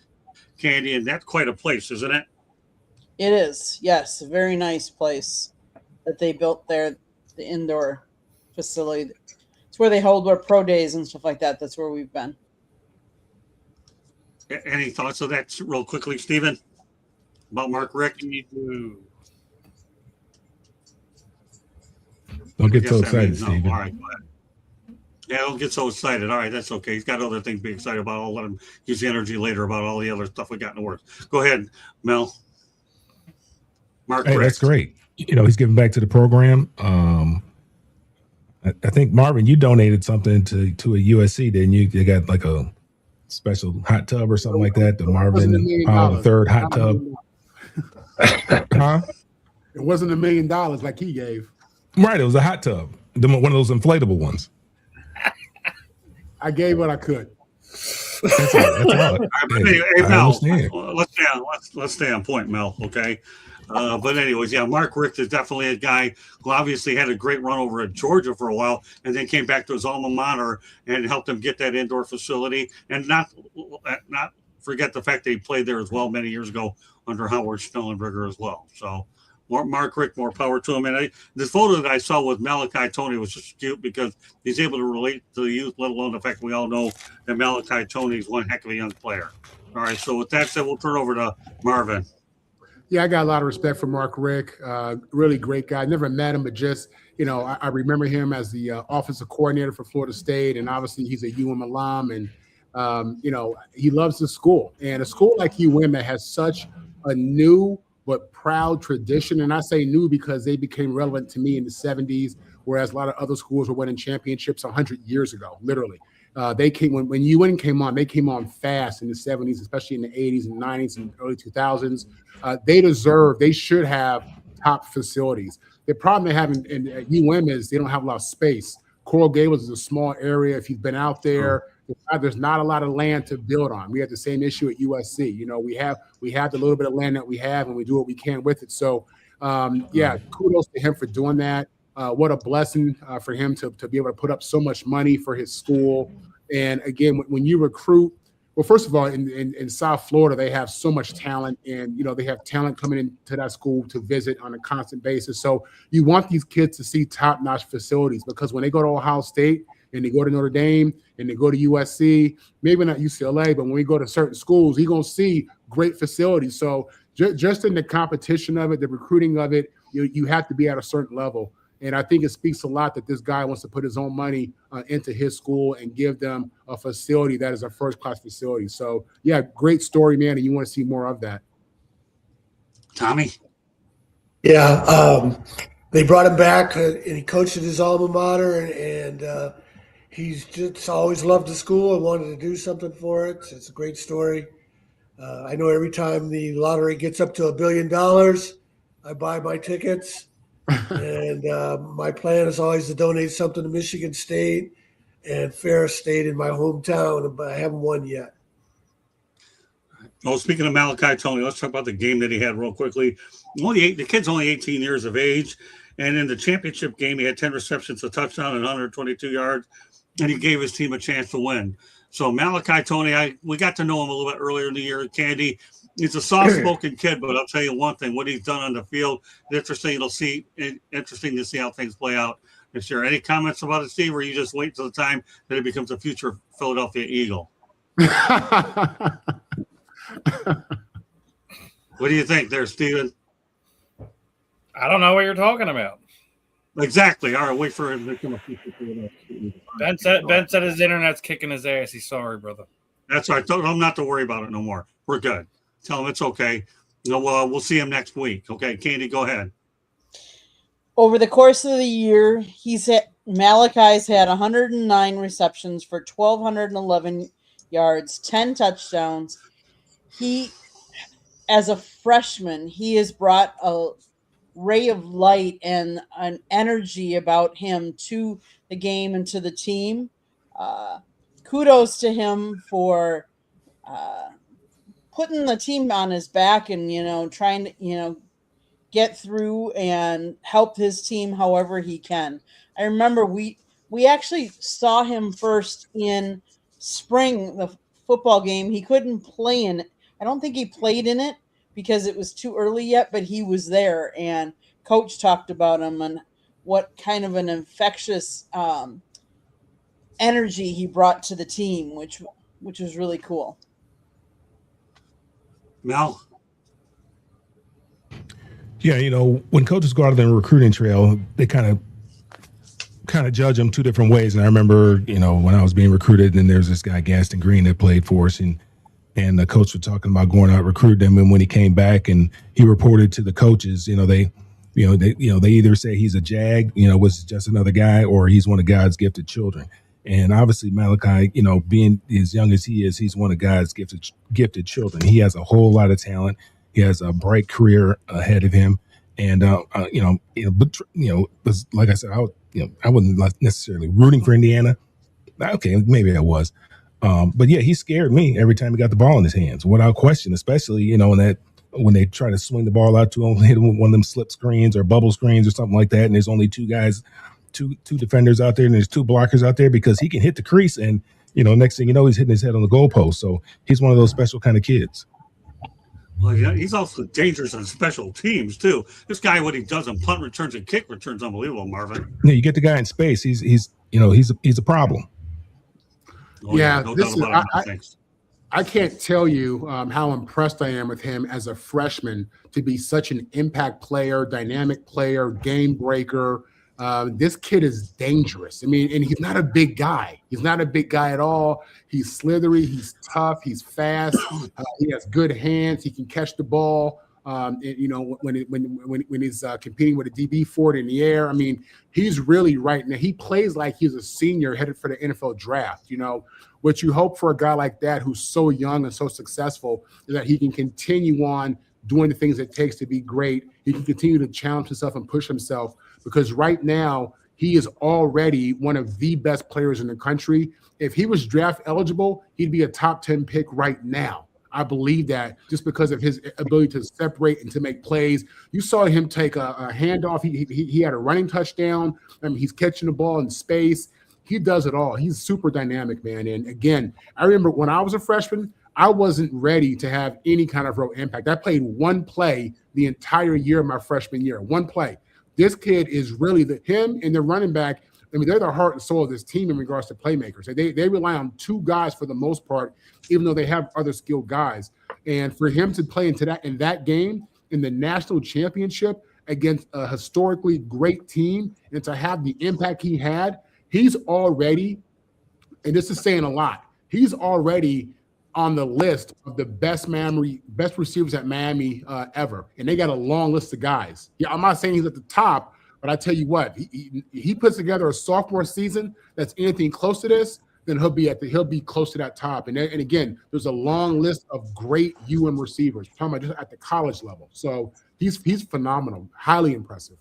Candy, and that's quite a place, isn't it? It is, yes. A very nice place that they built there, the indoor facility. It's where they hold their pro days and stuff like that. That's where we've been. Any thoughts on that real quickly, Steven? about Mark Richt? Don't get so Yes, that excited, means no. Steven. All right, go ahead. Yeah, don't get so excited. All right, that's okay. He's got other things to be excited about. I'll let him use the energy later about all the other stuff we got in the works. Go ahead, Mel. Mark Hey, Richt. that's great. He's giving back to the program. I think Marvin, you donated something to a USC, didn't you? You got like a special hot tub or something like that. The Marvin Powell III hot tub. Huh? It wasn't $1 million like he gave. Right, it was a hot tub. One of those inflatable ones. I gave what I could. That's all. Hey, I Mel, understand. let's stay on point, Mel. Okay. But anyways, yeah, Mark Richt is definitely a guy who obviously had a great run over at Georgia for a while, and then came back to his alma mater and helped him get that indoor facility, and not forget the fact that he played there as well many years ago under Howard Schnellenberger as well. So, Mark Richt, more power to him. And this photo that I saw with Malachi Tony was just cute because he's able to relate to the youth, let alone the fact we all know that Malachi Tony is one heck of a young player. All right, so with that said, we'll turn over to Marvin. Yeah, I got a lot of respect for Mark Richt. Really great guy. Never met him, but just, I remember him as the offensive coordinator for Florida State. And obviously he's a UM alum. And, he loves the school. And a school like UM that has such a new but proud tradition. And I say new because they became relevant to me in the 70s, whereas a lot of other schools were winning championships 100 years ago, literally. They came when UM came on, they came on fast in the 70s, especially in the 80s and 90s and early 2000s. They should have top facilities. The problem they have in UM is they don't have a lot of space. Coral Gables is a small area. If you've been out there, there's not a lot of land to build on. We have the same issue at USC. We have the little bit of land that we have, and we do what we can with it. So, kudos to him for doing that. What a blessing for him to be able to put up so much money for his school. And again, when you recruit, well, first of all, in South Florida, they have so much talent, and they have talent coming into that school to visit on a constant basis. So you want these kids to see top-notch facilities, because when they go to Ohio State and they go to Notre Dame and they go to USC, maybe not UCLA, but when we go to certain schools, you're going to see great facilities. So just in the competition of it, the recruiting of it, you have to be at a certain level. And I think it speaks a lot that this guy wants to put his own money into his school and give them a facility that is a first-class facility. So, yeah, great story, man, and you want to see more of that. Tommy? Yeah, they brought him back, and he coached at his alma mater, and he's just always loved the school and wanted to do something for it. It's a great story. I know every time the lottery gets up to $1 billion, I buy my tickets. And my plan is always to donate something to Michigan State and Ferris State in my hometown, but I haven't won yet. Well, speaking of Malachi Tony, let's talk about the game that he had real quickly. The kid's only 18 years of age, and in the championship game, he had 10 receptions, a touchdown, and 122 yards, and he gave his team a chance to win. So Malachi Tony, we got to know him a little bit earlier in the year at Candy. He's a soft-spoken kid, but I'll tell you one thing: what he's done on the field, interesting to see how things play out this year. Any comments about it, Steve, or you just wait till the time that it becomes a future Philadelphia Eagle? What do you think there, Steven? I don't know what you're talking about. Exactly. All right, wait for him to become a future Philadelphia. Ben said his internet's kicking his ass. He's sorry, brother. That's all right. Tell him not to worry about it no more. We're good. Tell him it's okay. We'll see him next week. Okay, Candy, go ahead. Over the course of the year, Malachi's had 109 receptions for 1,211 yards, 10 touchdowns. As a freshman, he has brought a ray of light and an energy about him to the game and to the team. Kudos to him for putting the team on his back and, trying to, get through and help his team however he can. I remember we actually saw him first in spring, the football game. He couldn't play in it. I don't think he played in it because it was too early yet, but he was there, and Coach talked about him and what kind of an infectious energy he brought to the team, which was really cool. Mel? Yeah, when coaches go out on the recruiting trail, they kind of judge them two different ways. And I remember, when I was being recruited, and there's this guy Gaston Green that played for us, and the coach was talking about going out recruiting him. And when he came back and he reported to the coaches, they either say he's a jag, was just another guy, or he's one of God's gifted children. And obviously Malachi, being as young as he is, he's one of God's gifted children. He has a whole lot of talent. He has a bright career ahead of him. And but like I said, I wasn't necessarily rooting for Indiana. Okay, maybe I was. But yeah, he scared me every time he got the ball in his hands, without question, especially, when they try to swing the ball out to him, hit him with one of them slip screens or bubble screens or something like that. And there's only two defenders out there, and there's two blockers out there, because he can hit the crease. And, next thing you know, he's hitting his head on the goalpost. So he's one of those special kind of kids. Well, yeah, he's also dangerous on special teams too. This guy, what he does on punt returns and kick returns, unbelievable, Marvin. Yeah, you get the guy in space. He's a problem. Oh, Yeah, no this doubt about is. it. I can't tell you how impressed I am with him as a freshman to be such an impact player, dynamic player, game breaker. This kid is dangerous. I mean, and he's not a big guy. He's not a big guy at all. He's slithery. He's tough. He's fast. He has good hands. He can catch the ball. When he's competing with a DB for it in the air. I mean, he's really right now. He plays like he's a senior headed for the NFL draft. What you hope for a guy like that who's so young and so successful is that he can continue on doing the things it takes to be great. He can continue to challenge himself and push himself, because right now he is already one of the best players in the country. If he was draft eligible, he'd be a top 10 pick right now. I believe that, just because of his ability to separate and to make plays. You saw him take a handoff. He had a running touchdown. I mean, he's catching the ball in space. He does it all. He's super dynamic, man. And again, I remember when I was a freshman, I wasn't ready to have any kind of real impact. I played one play the entire year of my freshman year, one play. This kid is really him and the running back. I mean, they're the heart and soul of this team in regards to playmakers. They rely on two guys for the most part, even though they have other skilled guys. And for him to play in that game, in the national championship against a historically great team, and to have the impact he had, he's already, and this is saying a lot, he's already on the list of the best receivers at Miami ever. And they got a long list of guys. Yeah, I'm not saying he's at the top, but I tell you what, he puts together a sophomore season that's anything close to this, then he'll be close to that top. And again, there's a long list of great receivers, talking about just at the college level. So he's phenomenal, highly impressive.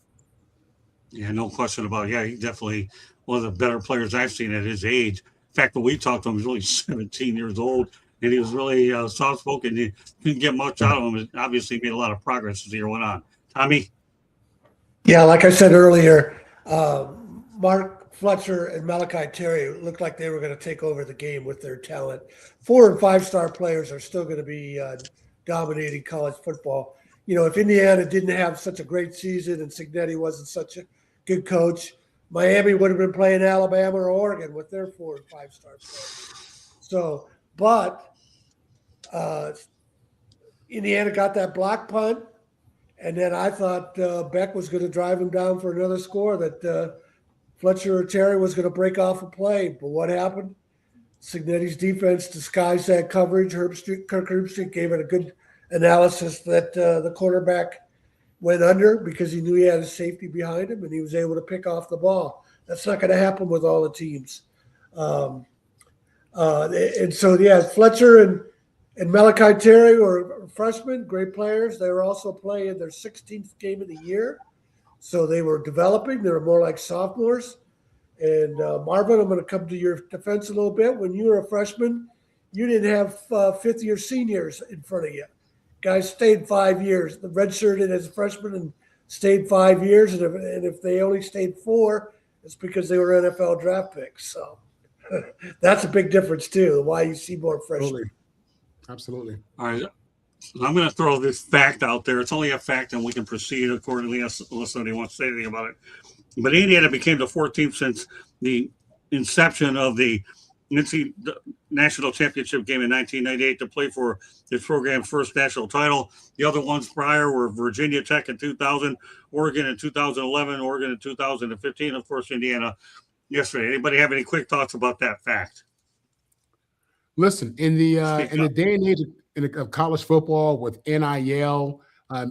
Yeah, no question about it. Yeah, he's definitely one of the better players I've seen at his age. In fact, when we talked to him, he was only 17 years old, and he was really soft-spoken. He didn't get much out of him. It obviously made a lot of progress as the year went on. Tommy? Yeah, like I said earlier, Mark Fletcher and Malachi Terry looked like they were going to take over the game with their talent. 4- and 5-star players are still going to be dominating college football. If Indiana didn't have such a great season and Cignetti wasn't such a good coach, Miami would have been playing Alabama or Oregon with their 4- and 5-star players. So, but Indiana got that block punt, and then I thought Beck was going to drive him down for another score, that Fletcher or Terry was going to break off a play. But what happened? Cignetti's defense disguised that coverage. Kirk Herbstreit gave it a good analysis that the quarterback went under because he knew he had a safety behind him, and he was able to pick off the ball. That's not going to happen with all the teams. And so, yeah, Fletcher and Malachi Terry were freshmen, great players. They were also playing their 16th game of the year. So they were developing. They were more like sophomores. And Marvin, I'm going to come to your defense a little bit. When you were a freshman, you didn't have fifth-year seniors in front of you. Guys stayed 5 years. The redshirted as a freshman and stayed 5 years. And if they only stayed 4, it's because they were NFL draft picks. So that's a big difference, too, why you see more freshmen. Absolutely. All right. So I'm going to throw this fact out there. It's only a fact, and we can proceed accordingly unless somebody wants to say anything about it. But Indiana became the 14th since the inception of the NC national championship game in 1998 to play for his program's first national title. The other ones prior were Virginia Tech in 2000, Oregon in 2011, Oregon in 2015, of course, Indiana yesterday. Anybody have any quick thoughts about that fact? Listen, in the day and age of college football with NIL,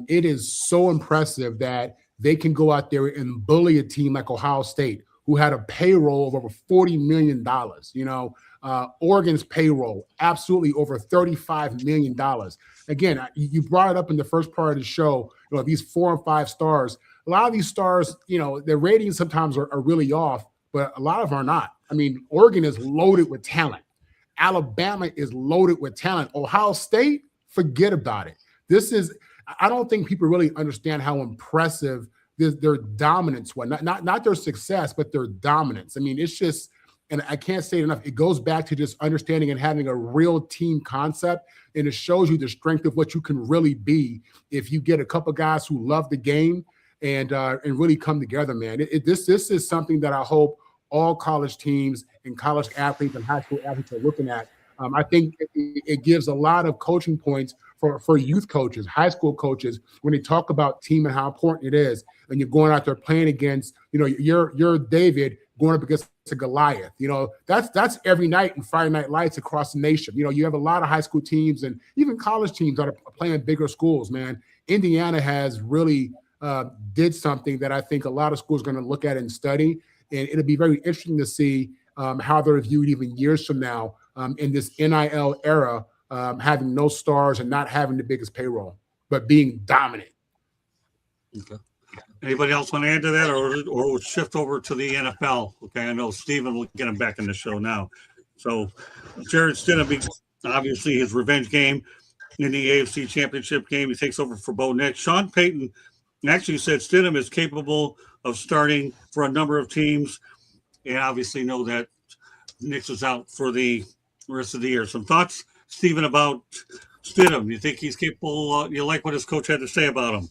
it is so impressive that they can go out there and bully a team like Ohio State, who had a payroll of over $40 million. Oregon's payroll, absolutely over $35 million. Again, you brought it up in the first part of the show, these 4 and 5 stars. A lot of these stars, their ratings sometimes are really off, but a lot of them are not. I mean, Oregon is loaded with talent. Alabama is loaded with talent. Ohio State, forget about it. I don't think people really understand how impressive their dominance was. Not their success, but their dominance. I mean, it's just, and I can't say it enough, it goes back to just understanding and having a real team concept, and it shows you the strength of what you can really be if you get a couple guys who love the game and really come together, man. This is something that I hope all college teams and college athletes and high school athletes are looking at. I think it gives a lot of coaching points for youth coaches, high school coaches, when they talk about team and how important it is. And you're going out there playing against, you're David going up against a Goliath. That's every night in Friday Night Lights across the nation. You have a lot of high school teams and even college teams that are playing bigger schools, man. Indiana has really did something that I think a lot of schools are going to look at and study. And it'll be very interesting to see how they're viewed even years from now in this NIL era, having no stars and not having the biggest payroll, but being dominant. Okay. Anybody else want to add to that, or we'll shift over to the NFL? Okay, I know Steven will get him back in the show now. So Jarrett Stidham, obviously his revenge game in the AFC Championship game. He takes over for Bo Nix. Sean Payton actually said Stidham is capable of starting for a number of teams, and obviously know that Nix is out for the rest of the year. Some thoughts, Steven, about Stidham? You think he's capable? You like what his coach had to say about him?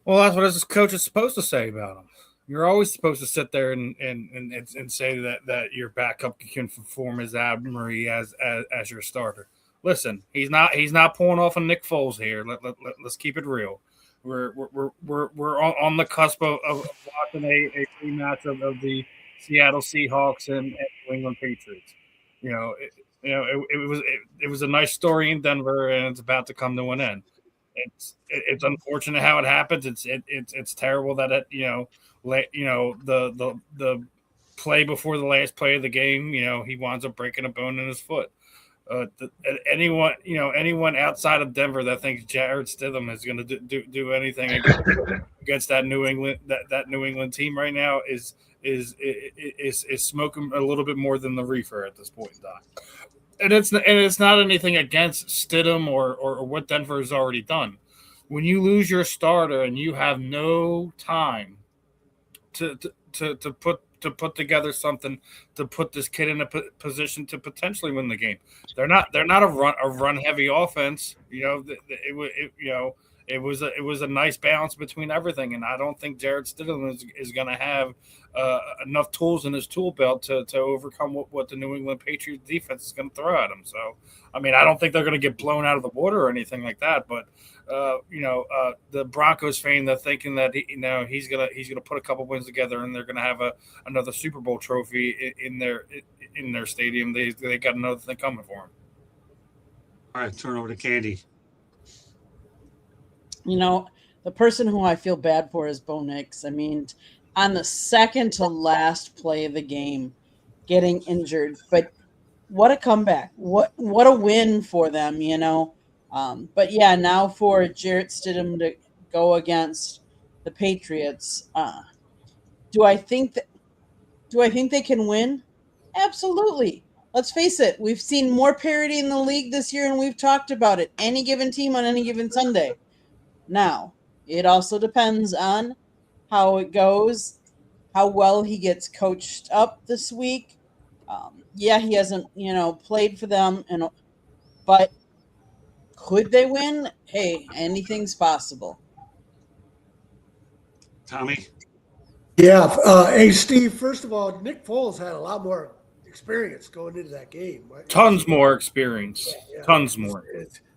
Well, that's what his coach is supposed to say about him. You're always supposed to sit there and say that your backup can perform as admirably as your starter. Listen, he's not pulling off a Nick Foles here. Let's keep it real. We're on the cusp of watching a rematch of the Seattle Seahawks and New England Patriots. It was a nice story in Denver, and it's about to come to an end. It's unfortunate how it happens. It's terrible that the play before the last play of the game, he winds up breaking a bone in his foot. Anyone outside of Denver that thinks Jarrett Stidham is going to do anything against that New England team right now is smoking a little bit more than the reefer at this point in time. And it's not anything against Stidham or what Denver has already done. When you lose your starter and you have no time to put together something to put this kid in a position to potentially win the game, they're not a run heavy offense. It was a nice balance between everything, and I don't think Jarrett Stidham is going to have enough tools in his tool belt to overcome what the New England Patriots defense is going to throw at him. So, I mean, I don't think they're going to get blown out of the water or anything like that. But the Broncos fan, they're thinking that he's gonna put a couple wins together and they're going to have another Super Bowl trophy in their stadium. They got another thing coming for him. All right, turn over to Candy. The person who I feel bad for is Bo Nix. I mean, on the second to last play of the game, getting injured. But what a comeback. What a win for them, But yeah, now for Jarrett Stidham to go against the Patriots. Do I think they can win? Absolutely. Let's face it. We've seen more parity in the league this year, and we've talked about it. Any given team on any given Sunday. Now, it also depends on how it goes, how well he gets coached up this week. He hasn't, played for them, but could they win? Hey, anything's possible. Tommy? Yeah. Hey, Steve, first of all, Nick Foles had a lot more experience going into that game. Right? Tons more experience. Yeah. Tons more.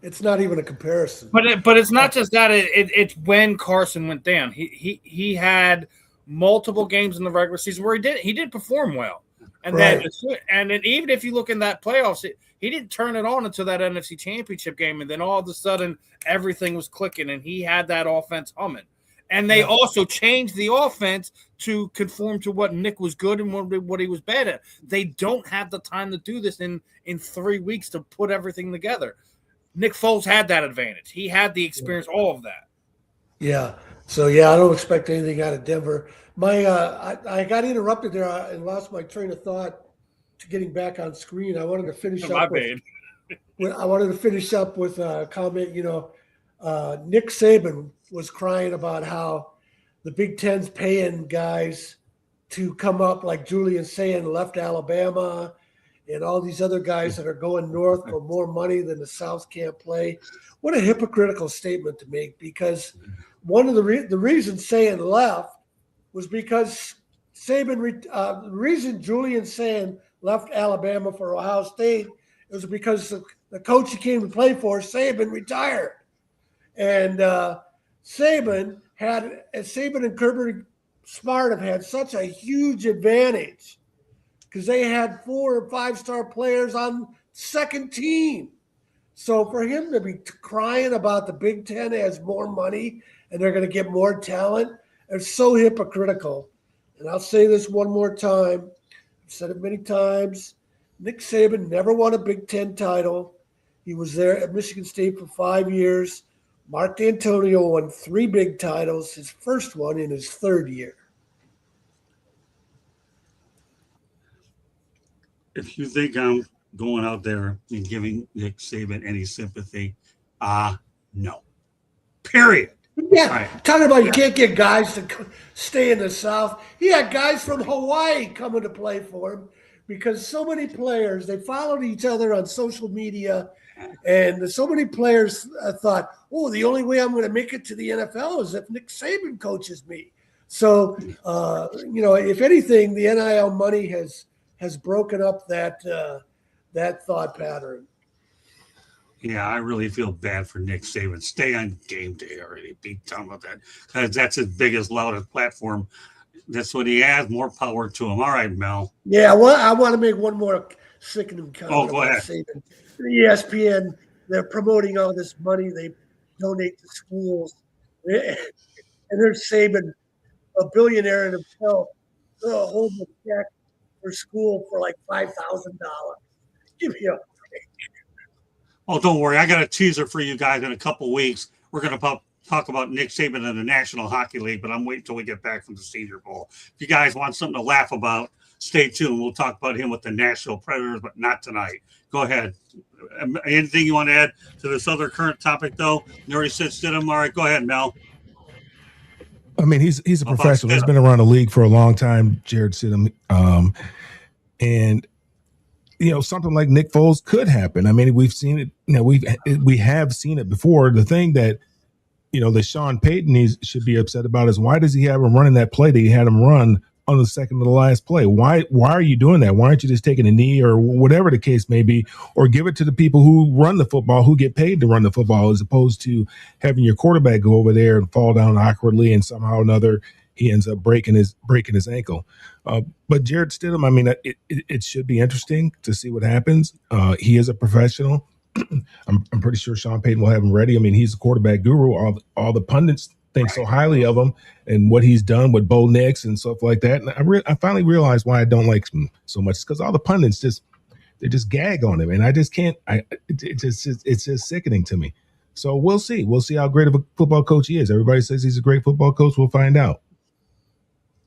It's not even a comparison. But it's not just that. It's when Carson went down. He had multiple games in the regular season where he did perform well, and Right. then even if you look in that playoffs, he didn't turn it on until that NFC Championship game, and then all of a sudden everything was clicking, and he had that offense humming. And they also changed the offense to conform to what Nick was good and what he was bad at. They don't have the time to do this in 3 weeks to put everything together. Nick Foles had that advantage. He had the experience, all of that. Yeah. So, I don't expect anything out of Denver. I got interrupted there and lost my train of thought to getting back on screen. I wanted to finish up with a comment. Nick Saban was crying about how the Big Ten's paying guys to come up, like Julian saying left Alabama, and all these other guys that are going north for more money than the South can't play. What a hypocritical statement to make, because one of the reason Saban left was because the reason Julian Saban left Alabama for Ohio State was because the coach he came to play for, Saban, retired. And Saban and Kirby Smart have had such a huge advantage because they had 4 or 5-star players on second team. So for him to be crying about the Big Ten has more money and they're going to get more talent, it's so hypocritical. And I'll say this one more time. I've said it many times. Nick Saban never won a Big Ten title. He was there at Michigan State for 5 years. Mark D'Antonio won 3 big titles, his first one in his 3rd year. If you think I'm going out there and giving Nick Saban any sympathy, no. Period. Yeah, Right. talking about you can't get guys to stay in the South. He had guys from Hawaii coming to play for him because so many players, they followed each other on social media, and so many players thought, oh, the only way I'm going to make it to the NFL is if Nick Saban coaches me. So, if anything, the NIL money has broken up that thought pattern. Yeah, I really feel bad for Nick Saban. Stay on game day already. Be done with that. Because that's his biggest, loudest platform. That's what he has. More power to him. All right, Mel. Yeah, well, I want to make one more sickening comment go about ahead. Saban. ESPN, they're promoting all this money they donate to schools. And there's Saban, a billionaire in himself, holding a check for school for like $5,000. Give me a Oh, don't worry. I got a teaser for you guys in a couple weeks. We're going to talk about Nick Saban in the National Hockey League, but I'm waiting until we get back from the Senior Bowl. If you guys want something to laugh about, stay tuned. We'll talk about him with the Nashville Predators, but not tonight. Go ahead. Anything you want to add to this other current topic, though? You already said Stidham. All right, go ahead, Mel. I mean, he's a professional. He's been around the league for a long time, Jared Stidham. And something like Nick Foles could happen. I mean, we've seen it. We have seen it before. The thing that that Sean Payton should be upset about is why does he have him running that play that he had him run on the second to the last play? Why are you doing that? Why aren't you just taking a knee or whatever the case may be, or give it to the people who run the football, who get paid to run the football, as opposed to having your quarterback go over there and fall down awkwardly and somehow or another he ends up breaking his ankle. But Jared Stidham, I mean, it should be interesting to see what happens. He is a professional. I'm pretty sure Sean Payton will have him ready. I mean, he's a quarterback guru. All the pundits think so highly of him and what he's done with Bo Nix and stuff like that. And I finally realized why I don't like him so much. It's because all the pundits they just gag on him, and I just can't. It's just sickening to me. So we'll see. We'll see how great of a football coach he is. Everybody says he's a great football coach. We'll find out.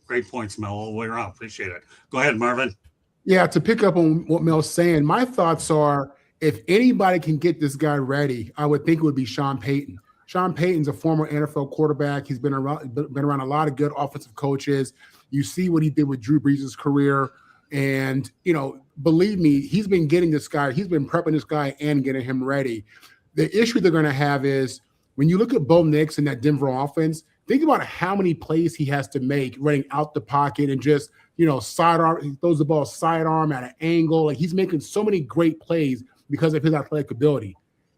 Great points, Mel, all the way around. Appreciate it. Go ahead, Marvin. Yeah, to pick up on what Mel's saying, my thoughts are if anybody can get this guy ready, I would think it would be Sean Payton. Sean Payton's a former NFL quarterback. He's been around a lot of good offensive coaches. You see what he did with Drew Brees' career. And, believe me, he's been getting this guy. He's been prepping this guy and getting him ready. The issue they're going to have is when you look at Bo Nix and that Denver offense, Think about how many plays he has to make running out the pocket and just, sidearm. He throws the ball sidearm at an angle. Like, he's making so many great plays because of his athletic ability.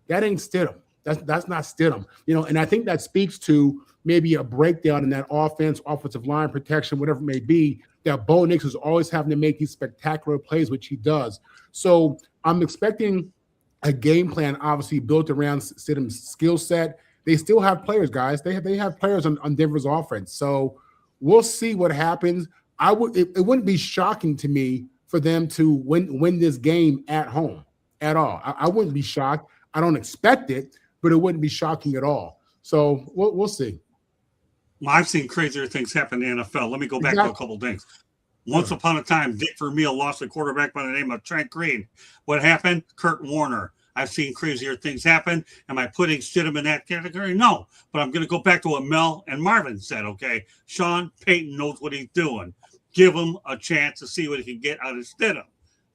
That ain't Stidham. That's not Stidham. And I think that speaks to maybe a breakdown in that offensive line protection, whatever it may be, that Bo Nix is always having to make these spectacular plays, which he does. So I'm expecting a game plan, obviously, built around Stidham's skill set. They still have players, guys. They have players on Denver's offense. So we'll see what happens. It wouldn't be shocking to me for them to win this game at home at all. I wouldn't be shocked. I don't expect it, but it wouldn't be shocking at all. So we'll see. Well, I've seen crazier things happen in the NFL. Let me go back to a couple things. Once upon a time, Dick Vermeil lost a quarterback by the name of Trent Green. What happened? Curt Warner. I've seen crazier things happen. Am I putting Stidham in that category? No. But I'm going to go back to what Mel and Marvin said, okay? Sean Payton knows what he's doing. Give him a chance to see what he can get out of Stidham.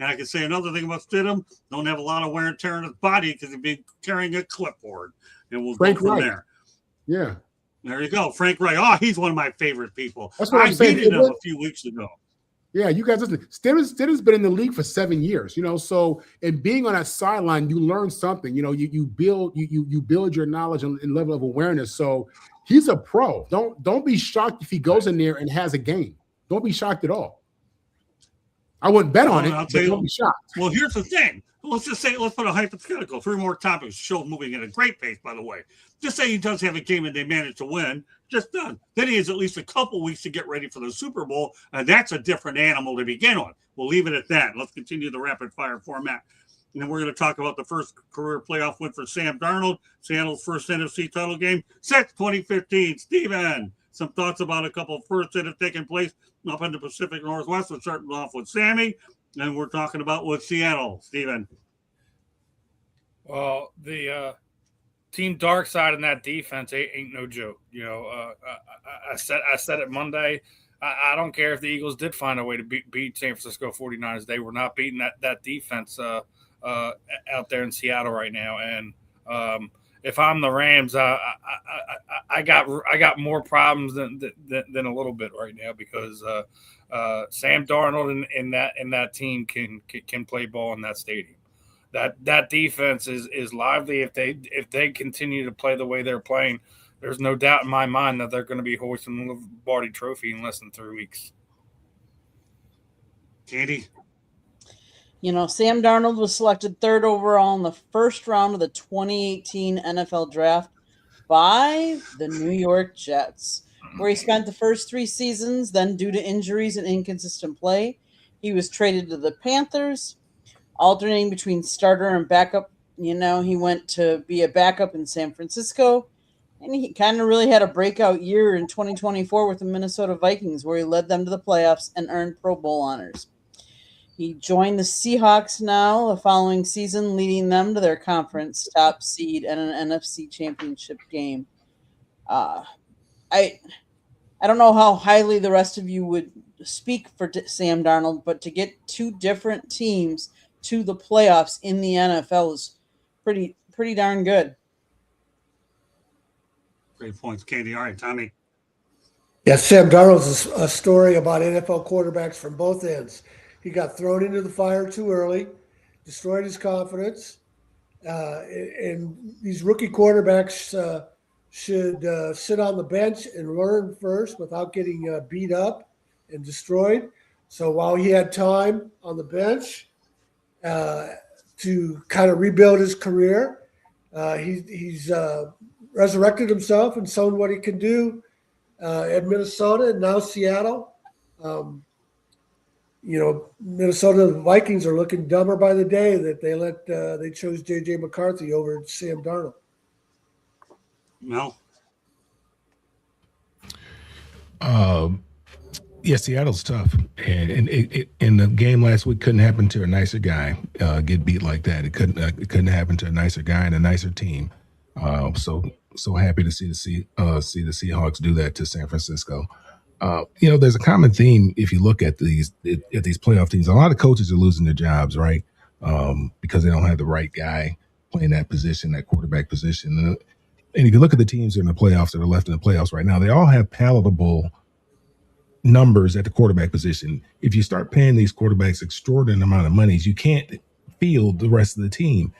And I can say another thing about Stidham, don't have a lot of wear and tear on his body because he's been carrying a clipboard. And we'll go from there. Yeah. There you go. Frank Wright. Oh, he's one of my favorite people. That's what I'm saying. I beat him a few weeks ago. Yeah, you guys listen. Stidham's been in the league for 7 years, so in being on that sideline, you learn something. You build your knowledge and level of awareness. So he's a pro. Don't be shocked if he goes in there and has a game. Don't be shocked at all. I wouldn't bet on it. I'll tell you, don't be shocked. Well, here's the thing. Let's put a hypothetical. 3 more topics. Show moving at a great pace, by the way. Just say he does have a game and they manage to win. Just done. Then he has at least a couple weeks to get ready for the Super Bowl, and that's a different animal to begin with. We'll leave it at that. Let's continue the rapid fire format. And then we're going to talk about the first career playoff win for Sam Darnold, Seattle's first NFC title game since 2015. Steven, some thoughts about a couple of firsts that have taken place up in the Pacific Northwest. We're starting off with Sammy, and we're talking about with Seattle. Steven. Well, the Team Dark Side in that defense ain't no joke. I said it Monday. I don't care if the Eagles did find a way to beat San Francisco 49ers. They were not beating that defense out there in Seattle right now. And if I'm the Rams, I got more problems than a little bit right now because Sam Darnold and that team can play ball in that stadium. That defense is lively. If they continue to play the way they're playing, there's no doubt in my mind that they're going to be hoisting the Lombardi Trophy in less than 3 weeks. Katie? Sam Darnold was selected 3rd overall in the first round of the 2018 NFL Draft by the New York Jets, where he spent the first 3 seasons. Then, due to injuries and inconsistent play, he was traded to the Panthers, alternating between starter and backup. He went to be a backup in San Francisco, and he kind of really had a breakout year in 2024 with the Minnesota Vikings, where he led them to the playoffs and earned Pro Bowl honors. He joined the Seahawks now the following season, leading them to their conference top seed and an NFC championship game. I don't know how highly the rest of you would speak for Sam Darnold, but to get 2 different teams to the playoffs in the NFL is pretty darn good. Great points, Katie. All right, Tommy. Yeah, Sam Darnold's a story about NFL quarterbacks from both ends. He got thrown into the fire too early, destroyed his confidence. And these rookie quarterbacks should sit on the bench and learn first without getting beat up and destroyed. So while he had time on the bench to kind of rebuild his career, he's resurrected himself and shown what he can do at Minnesota and now Seattle. Minnesota Vikings are looking dumber by the day that they chose J.J. McCarthy over Sam Darnold. No. Yeah, Seattle's tough, and in the game last week couldn't happen to a nicer guy get beat like that. It couldn't happen to a nicer guy and a nicer team. So happy to see the Seahawks do that to San Francisco. There's a common theme if you look at these playoff teams. A lot of coaches are losing their jobs, right? Because they don't have the right guy playing that position, that quarterback position. and if you look at the teams in the playoffs that are left in the playoffs right now, they all have palatable numbers at the quarterback position. If you start paying these quarterbacks extraordinary amount of monies, you can't field the rest of the team.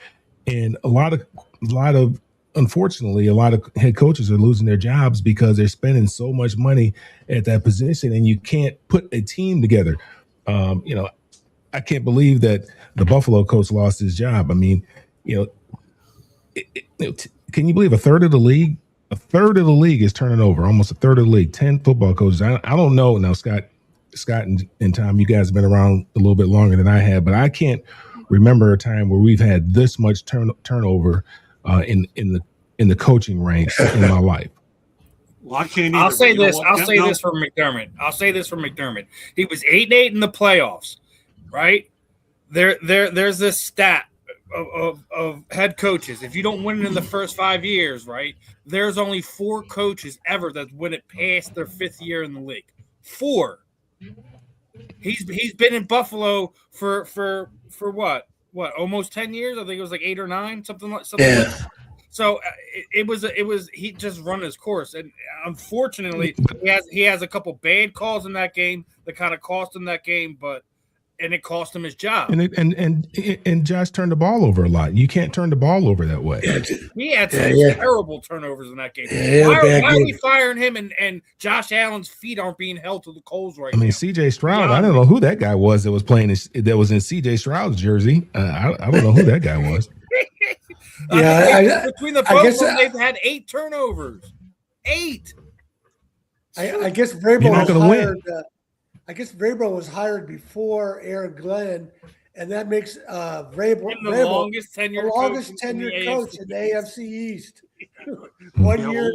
And a lot of unfortunately, a lot of head coaches are losing their jobs because they're spending so much money at that position, and you can't put a team together. I can't believe that the Buffalo coach lost his job. I mean, can you believe a third of the league? A third of the league is turning over. Almost a third of the league. 10 football coaches. I don't know now, Scott, and Tom. You guys have been around a little bit longer than I have, but I can't remember a time where we've had this much turnover in the coaching ranks in my life. Well, I can't. I'll say this for McDermott. He was 8-8 in the playoffs, right? There's this stat of head coaches. If you don't win it in the first 5 years, right? There's only 4 coaches ever that win it past their 5th year in the league. 4. He's been in Buffalo for what almost 10 years. I think it was like 8 or 9, something like that. So it was he just run his course, and unfortunately he has a couple bad calls in that game that kind of cost him that game, and it cost him his job. And Josh turned the ball over a lot. You can't turn the ball over that way. He had some terrible turnovers in that game. Why are we firing him and Josh Allen's feet aren't being held to the coals right now? I mean, C.J. Stroud, I don't know who that guy was that was playing that was in C.J. Stroud's jersey. I don't know who that guy was. Between the both of them, they've had 8 turnovers. 8. I guess Vrabel was hired. I guess Vrabel was hired before Aaron Glenn, and that makes Vrabel the longest tenured coach in the AFC East. 1 year.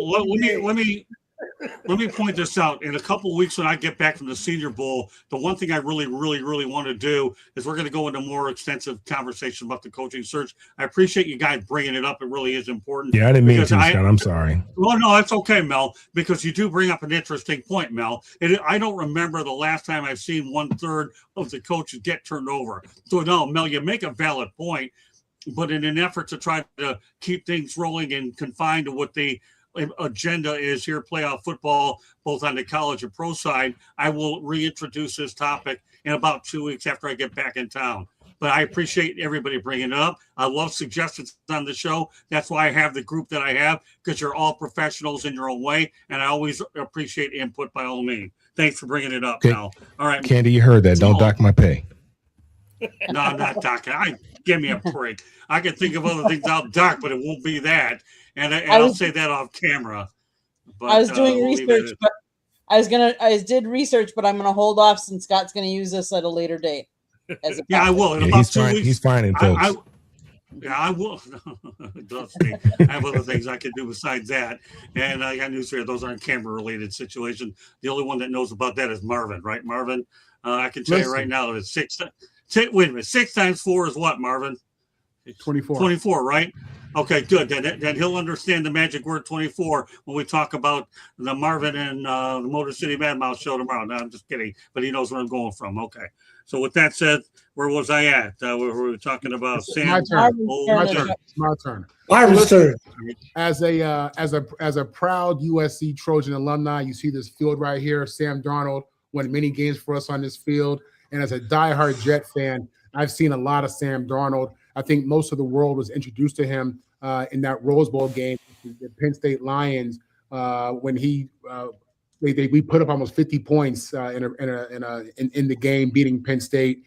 Let me point this out. In a couple of weeks when I get back from the Senior Bowl, the one thing I really want to do is we're going to go into more extensive conversation about the coaching search. I appreciate you guys bringing it up. It really is important. Yeah, I didn't mean to, Scott. I'm sorry. Well, no, that's okay, Mel, because you do bring up an interesting point, Mel. And I don't remember the last time I've seen 1/3 of the coaches get turned over. So, no, Mel, you make a valid point. But in an effort to try to keep things rolling and confined to what the agenda is here, playoff football, both on the college and pro side, I will reintroduce this topic in about 2 weeks after I get back in town. But I appreciate everybody bringing it up. I love suggestions on the show. That's why I have the group that I have, because you're all professionals in your own way, and I always appreciate input by all means. Thanks for bringing it up, Al. All right, Candy, you heard that. Don't dock my pay. No, I'm not docking. Give me a break. I can think of other things I'll dock, but it won't be that. And I'll say that off camera. But, I was doing research, but I did research, but I'm gonna hold off since Scott's gonna use this at a later date. I will. In about 2 weeks. He's finding folks. I will. I have other things I can do besides that. And I got news for you. Those aren't camera-related situations. The only one that knows about that is Marvin, right, Marvin? I can tell you right now that it's 6. Wait a minute. 6 times 4 is what, Marvin? 24. 24, right? Okay, good. Then he'll understand the magic word 24 when we talk about the Marvin and the Motor City Madmouth show tomorrow. No, I'm just kidding, but he knows where I'm going from. Okay. So with that said, where was I at? We were talking about Sam. My turn. My turn. Marvin's turn. As a proud USC Trojan alumni, you see this field right here. Sam Darnold won many games for us on this field. And as a diehard Jet fan, I've seen a lot of Sam Darnold. I think most of the world was introduced to him in that Rose Bowl game, the Penn State Lions, when we put up almost 50 points in the game, beating Penn State.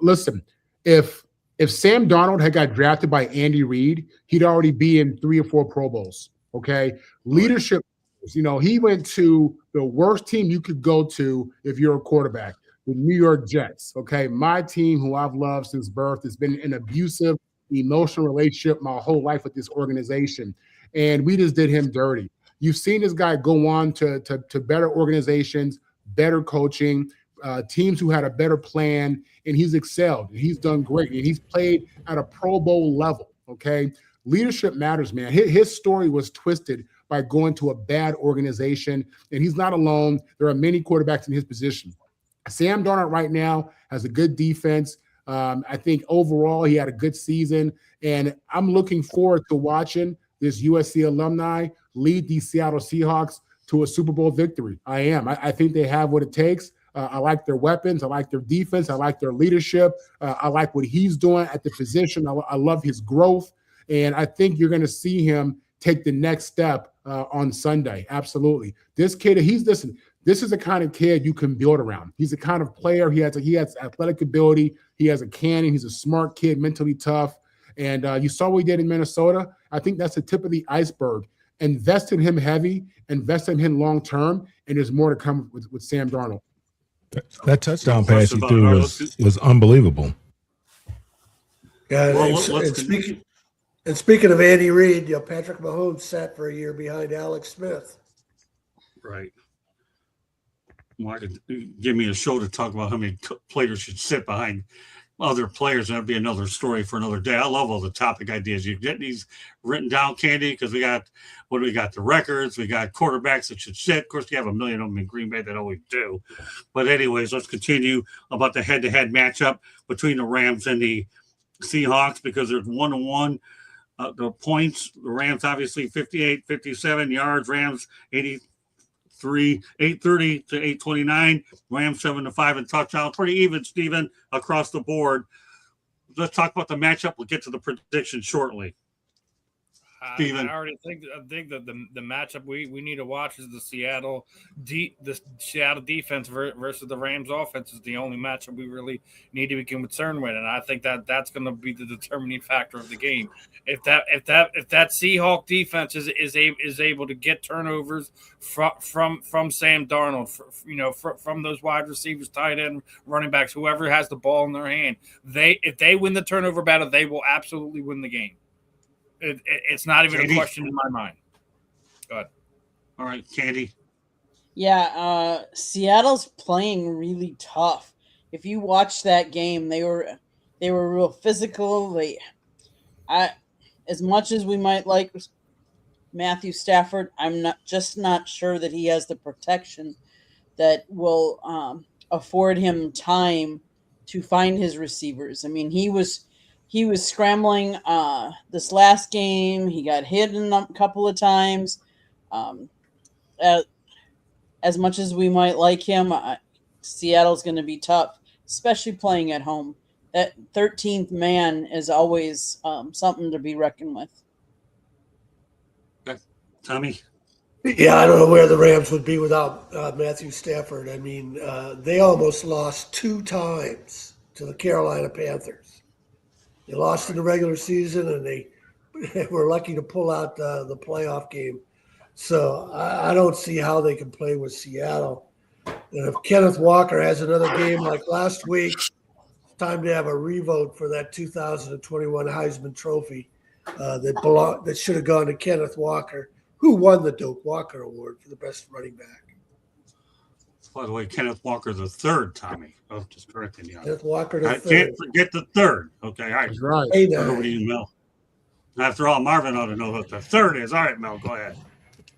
Listen, if Sam Darnold had got drafted by Andy Reid, he'd already be in 3 or 4 Pro Bowls. Okay, leadership. He went to the worst team you could go to if you're a quarterback. The New York Jets, okay? My team, who I've loved since birth, has been an abusive, emotional relationship my whole life with this organization. And we just did him dirty. You've seen this guy go on to better organizations, better coaching, teams who had a better plan, and he's excelled. And he's done great. And he's played at a Pro Bowl level, okay? Leadership matters, man. His story was twisted by going to a bad organization, and he's not alone. There are many quarterbacks in his position. Sam Darnold right now has a good defense. I think overall he had a good season, and I'm looking forward to watching this USC alumni lead these Seattle Seahawks to a Super Bowl victory. I am. I think they have what it takes. I like their weapons. I like their defense. I like their leadership. I like what he's doing at the position. I love his growth. And I think you're going to see him take the next step on Sunday. Absolutely. This kid, this is the kind of kid you can build around. He's the kind of player. He has athletic ability. He has a cannon. He's a smart kid, mentally tough. And you saw what he did in Minnesota. I think that's the tip of the iceberg. Invest in him heavy, invest in him long term, and there's more to come with Sam Darnold. That touchdown pass he threw was unbelievable. Yeah, Well, and speaking of Andy Reid, Patrick Mahomes sat for a year behind Alex Smith. Right. Well, give me a show to talk about how many players should sit behind other players. That'd be another story for another day. I love all the topic ideas. You get these written down, Candy, because we got the records, we got quarterbacks that should sit. Of course, you have a million of them in Green Bay that always do. But anyways, let's continue about the head-to-head matchup between the Rams and the Seahawks, because there's 1-1. The points, the Rams obviously 58, 57 yards, Rams 83, 830 to 829, Rams 7-5 in touchdowns. Pretty even, Steven, across the board. Let's talk about the matchup. We'll get to the prediction shortly. I already think that the matchup we need to watch is the Seattle defense versus the Rams offense is the only matchup we really need to be concerned with, and I think that's going to be the determining factor of the game. If that Seahawk defense is able to get turnovers from Sam Darnold, from those wide receivers, tight end, running backs, whoever has the ball in their hand, if they win the turnover battle, they will absolutely win the game. It's not even Candy. A question in my mind. Go ahead. All right, Candy. Yeah, Seattle's playing really tough. If you watch that game, they were real physical. As much as we might like Matthew Stafford, I'm not sure that he has the protection that will afford him time to find his receivers. I mean, he was scrambling this last game. He got hit a couple of times. As much as we might like him, Seattle's going to be tough, especially playing at home. That 13th man is always something to be reckoned with. Okay. Tommy? Yeah, I don't know where the Rams would be without Matthew Stafford. I mean, they almost lost 2 times to the Carolina Panthers. They lost in the regular season, and they were lucky to pull out the playoff game. So I don't see how they can play with Seattle. And if Kenneth Walker has another game like last week, it's time to have a revote for that 2021 Heisman Trophy that should have gone to Kenneth Walker, who won the Doak Walker Award for the best running back. By the way, Kenneth Walker the third, Tommy. Oh, just correcting you. Kenneth Walker the I third. can't forget the third. Okay, all right. That's right. Hey, Over to you, Mel. After all, Marvin ought to know what the third is. All right, Mel, go ahead.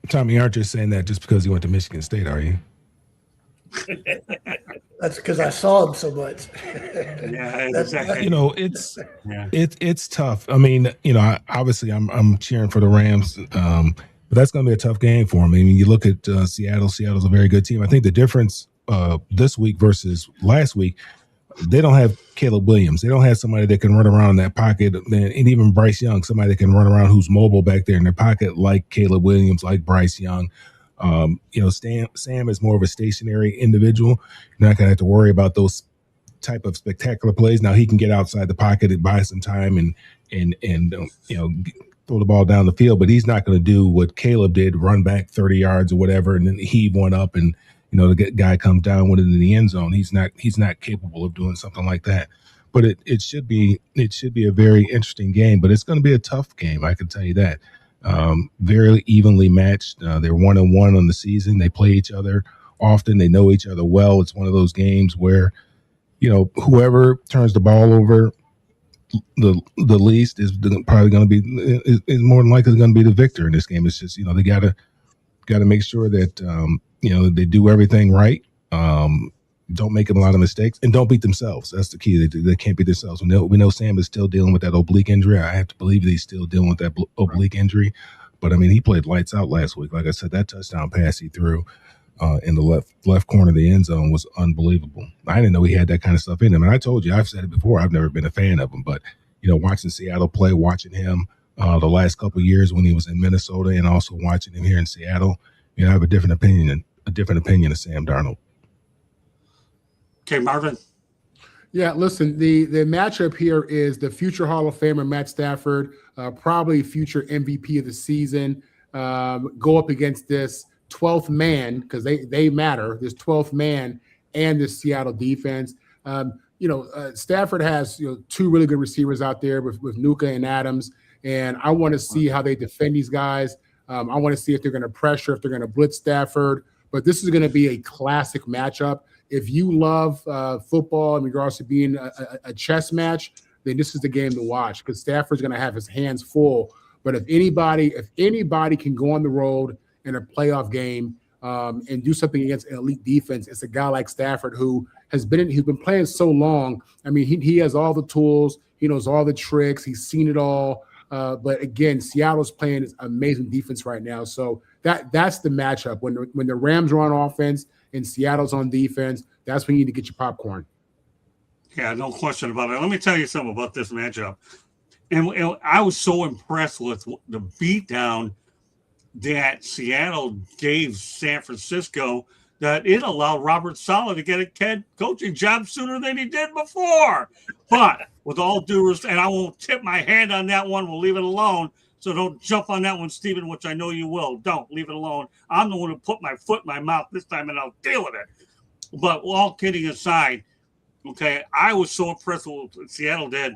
Tommy, aren't you saying that just because you went to Michigan State, are you? That's because I saw him so much. Yeah, exactly. It's tough. I mean, obviously I'm cheering for the Rams, but that's going to be a tough game for them. I mean, you look at Seattle. Seattle's a very good team. I think the difference this week versus last week, they don't have Caleb Williams. They don't have somebody that can run around in that pocket, and even Bryce Young, somebody that can run around who's mobile back there in their pocket, like Caleb Williams, like Bryce Young. Sam is more of a stationary individual. You're not going to have to worry about those type of spectacular plays. Now he can get outside the pocket and buy some time and throw the ball down the field, but he's not going to do what Caleb did, run back 30 yards or whatever, and then heave one up and the guy comes down with it in the end zone. He's not capable of doing something like that. But it should be a very interesting game, but it's going to be a tough game. I can tell you that. Very evenly matched. They're 1-1 on the season. They play each other often. They know each other well. It's one of those games where, whoever turns the ball over the least is probably going to be is more than likely going to be the victor in this game. It's just they got to make sure that they do everything right. Don't make them a lot of mistakes, and don't beat themselves. That's the key. They can't beat themselves. We know Sam is still dealing with that oblique injury. I have to believe that he's still dealing with that oblique injury. But, I mean, he played lights out last week. Like I said, that touchdown pass he threw in the left corner of the end zone was unbelievable. I didn't know he had that kind of stuff in him. And I told you, I've said it before, I've never been a fan of him. But, watching Seattle play, watching him the last couple of years when he was in Minnesota and also watching him here in Seattle, I have a different opinion of Sam Darnold. Okay, Marvin. Yeah, listen, the matchup here is the future Hall of Famer Matt Stafford, probably future MVP of the season, go up against this 12th man, because they matter, this 12th man and this Seattle defense. Stafford has two really good receivers out there with Nuka and Adams, and I want to see how they defend these guys. I want to see if they're going to pressure, if they're going to blitz Stafford. But this is going to be a classic matchup. If you love football in regards to being a chess match, then this is the game to watch, because Stafford's going to have his hands full. But if anybody can go on the road in a playoff game and do something against an elite defense, it's a guy like Stafford who he's been playing so long. I mean, he has all the tools, he knows all the tricks, he's seen it all. But again, Seattle's playing this amazing defense right now, so that's the matchup. When the Rams are on offense and Seattle's on defense, that's when you need to get your popcorn. Yeah, no question about it. Let me tell you something about this matchup. And I was so impressed with the beatdown that Seattle gave San Francisco that it allowed Robert Saleh to get a head coaching job sooner than he did before. But with all due respect, and I won't tip my hand on that one, we'll leave it alone. So don't jump on that one, Stephen, which I know you will. Don't. Leave it alone. I'm the one who put my foot in my mouth this time, and I'll deal with it. But all kidding aside, okay, I was so impressed with what Seattle did.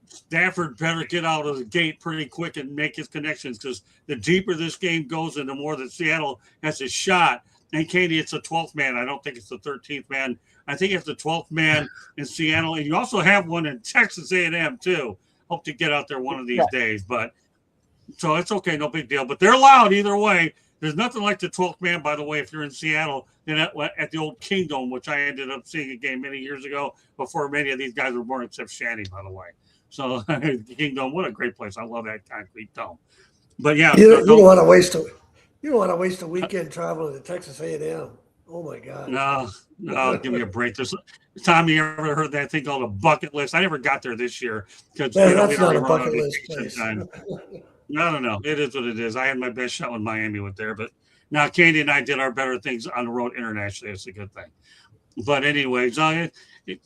Stafford better get out of the gate pretty quick and make his connections, because the deeper this game goes and the more that Seattle has a shot. And Katie, it's the 12th man. I don't think it's the 13th man. I think it's the 12th man in Seattle. And you also have one in Texas A&M too. Hope to get out there one of these days. But so it's okay, no big deal. But they're loud either way. There's nothing like the 12th man, by the way, if you're in Seattle, than at the old Kingdom, which I ended up seeing a game many years ago before many of these guys were born, except Shanny, by the way. So Kingdom, what a great place. I love that concrete dome. But yeah, you don't want to waste a weekend traveling to Texas A&M. Oh my God. No, give me a break. Tommy, you ever heard that thing called a bucket list? I never got there this year because that's not a bucket list place. No. It is what it is. I had my best shot when Miami went there, but now Candy and I did our better things on the road internationally. It's a good thing. But anyways,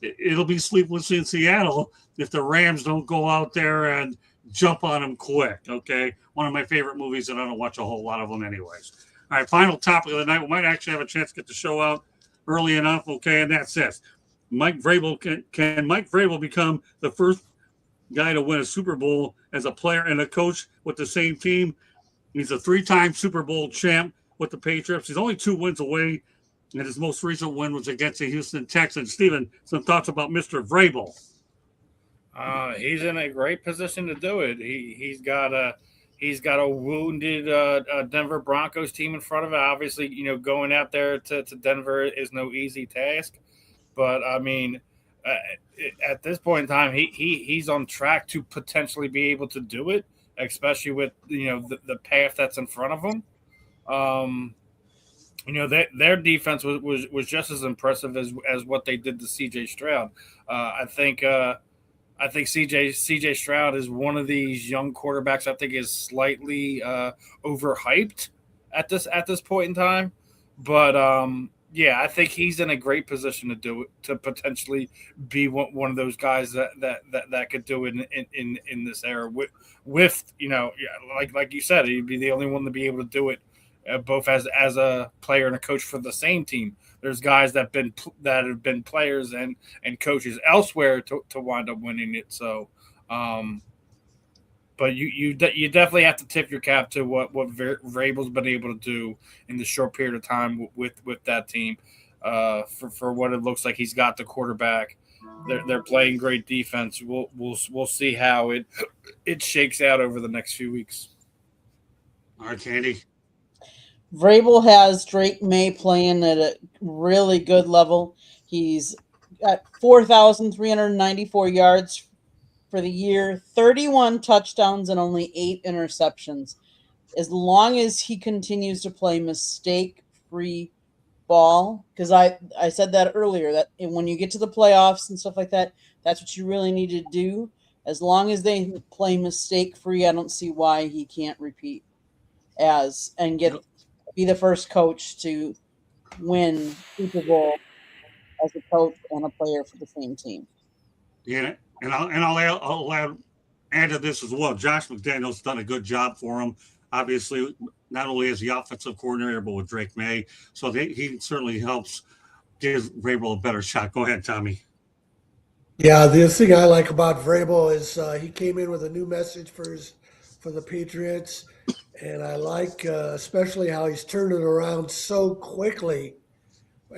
it'll be sleepless in Seattle if the Rams don't go out there and jump on them quick. Okay, one of my favorite movies, and I don't watch a whole lot of them anyways. All right, final topic of the night. We might actually have a chance to get the show out early enough. Okay, and that's this: Mike Vrabel can Mike Vrabel become the first guy to win a Super Bowl as a player and a coach with the same team? He's a 3-time Super Bowl champ with the Patriots. He's only 2 wins away, and his most recent win was against the Houston Texans. Steven, some thoughts about Mr. Vrabel? He's in a great position to do it. He's got a wounded Denver Broncos team in front of it. Obviously, going out there to Denver is no easy task. But I mean, at this point in time, he's on track to potentially be able to do it, especially with the path that's in front of him. Their defense was just as impressive as what they did to CJ Stroud. I think CJ Stroud is one of these young quarterbacks I think is slightly overhyped at this point in time. But I think he's in a great position to do it, to potentially be one of those guys that could do it in this era with like you said, he'd be the only one to be able to do it both as a player and a coach for the same team. There's guys that have been players and coaches elsewhere to wind up winning it. So, but you definitely have to tip your cap to what Vrabel's been able to do in the short period of time with that team. For what it looks like, he's got the quarterback. They're playing great defense. We'll see how it shakes out over the next few weeks. All right, Candy. Vrabel has Drake May playing at a really good level. He's got 4,394 yards for the year, 31 touchdowns, and only 8 interceptions. As long as he continues to play mistake-free ball, because I said that earlier, that when you get to the playoffs and stuff like that, that's what you really need to do. As long as they play mistake-free, I don't see why he can't repeat and be the first coach to win Super Bowl as a coach and a player for the same team. Yeah, and I'll add to this as well. Josh McDaniels done a good job for him. Obviously, not only as the offensive coordinator, but with Drake May, so he certainly helps give Vrabel a better shot. Go ahead, Tommy. Yeah, the thing I like about Vrabel is he came in with a new message for the Patriots, and I like especially how he's turned it around so quickly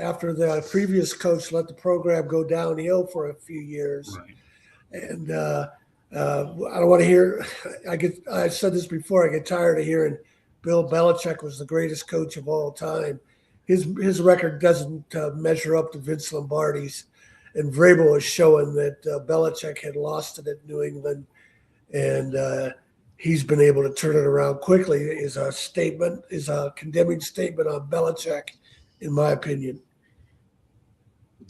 after the previous coach let the program go downhill for a few years. Right. And I don't want to hear. I've said this before. I get tired of hearing Bill Belichick was the greatest coach of all time. His record doesn't measure up to Vince Lombardi's. And Vrabel is showing that Belichick had lost it at New England, and he's been able to turn it around quickly. Is a condemning statement on Belichick, in my opinion.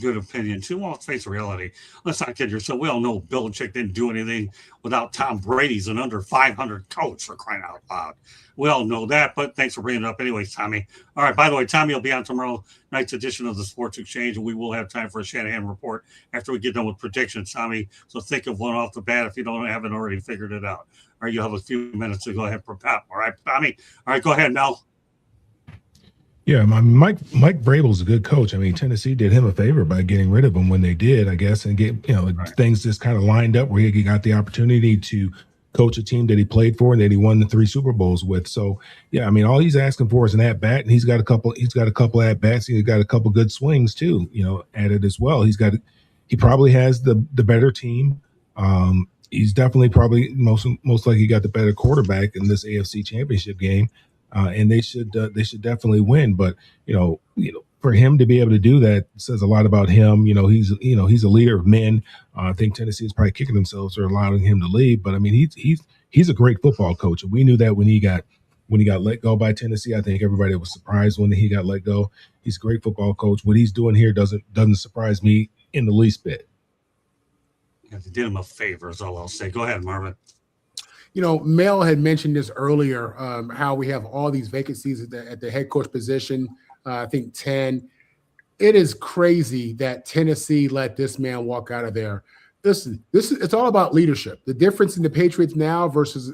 Good opinion too. Well, let's face the reality. Let's not kid yourself. We all know Belichick didn't do anything without Tom Brady's an under 500 coach, for crying out loud. We all know that, but thanks for bringing it up anyways, Tommy. All right, by the way, Tommy will be on tomorrow night's edition of the Sports Exchange, and we will have time for a Shanahan report after we get done with predictions, Tommy. So think of one off the bat if you haven't already figured it out. All right, you'll have a few minutes to go ahead and prepare. All right, Tommy. All right, go ahead, Mel. Yeah, Mike Vrabel's a good coach. I mean, Tennessee did him a favor by getting rid of him when they did, I guess, and things just kind of lined up where he got the opportunity to coach a team that he played for and that he won the 3 Super Bowls with. So, yeah, I mean, all he's asking for is an at bat, and he's got a couple at bats. He's got a couple good swings too, added as well. He probably has the better team. He's definitely probably most likely got the better quarterback in this AFC Championship game. And they should definitely win. But for him to be able to do that says a lot about him. He's a leader of men. I think Tennessee is probably kicking themselves for allowing him to leave. But I mean, he's a great football coach, and we knew that when he got let go by Tennessee. I think everybody was surprised when he got let go. He's a great football coach. What he's doing here doesn't surprise me in the least bit. Yeah, they did him a favor, is all I'll say. Go ahead, Marvin. Mel had mentioned this earlier, how we have all these vacancies at the head coach position. I think 10. It is crazy that Tennessee let this man walk out of there. It's all about leadership. The difference in the Patriots now versus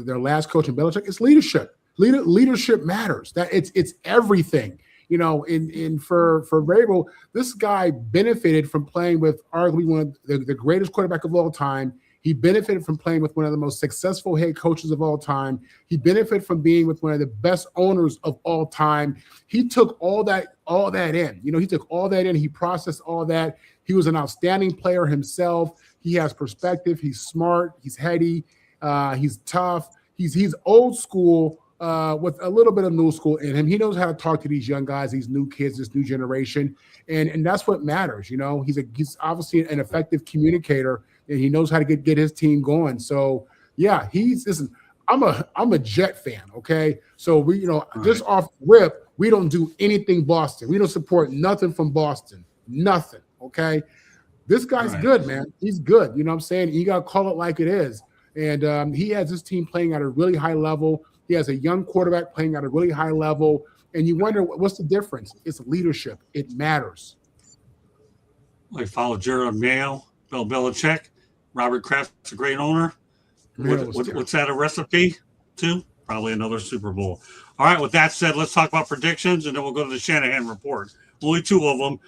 their last coach in Belichick is leadership. Leadership matters. That it's everything. For Vrabel, this guy benefited from playing with arguably one of the greatest quarterback of all time. He benefited from playing with one of the most successful head coaches of all time. He benefited from being with one of the best owners of all time. He took all that in. He took all that in. He processed all that. He was an outstanding player himself. He has perspective. He's smart. He's heady. He's tough. He's old school with a little bit of new school in him. He knows how to talk to these young guys, these new kids, this new generation, and that's what matters. He's obviously an effective communicator. And he knows how to get his team going. So yeah, I'm a Jet fan. Okay. So we, just off rip, we don't do anything Boston. We don't support nothing from Boston. Nothing. Okay. This guy's good, man. He's good. You know what I'm saying? You got to call it like it is. And he has his team playing at a really high level. He has a young quarterback playing at a really high level. And you wonder, what's the difference? It's leadership. It matters. I follow Jared Mayo, Bill Belichick. Robert Kraft's a great owner. What's that a recipe to? Probably another Super Bowl. All right, with that said, let's talk about predictions, and then we'll go to the Shanahan report. Only 2 of them.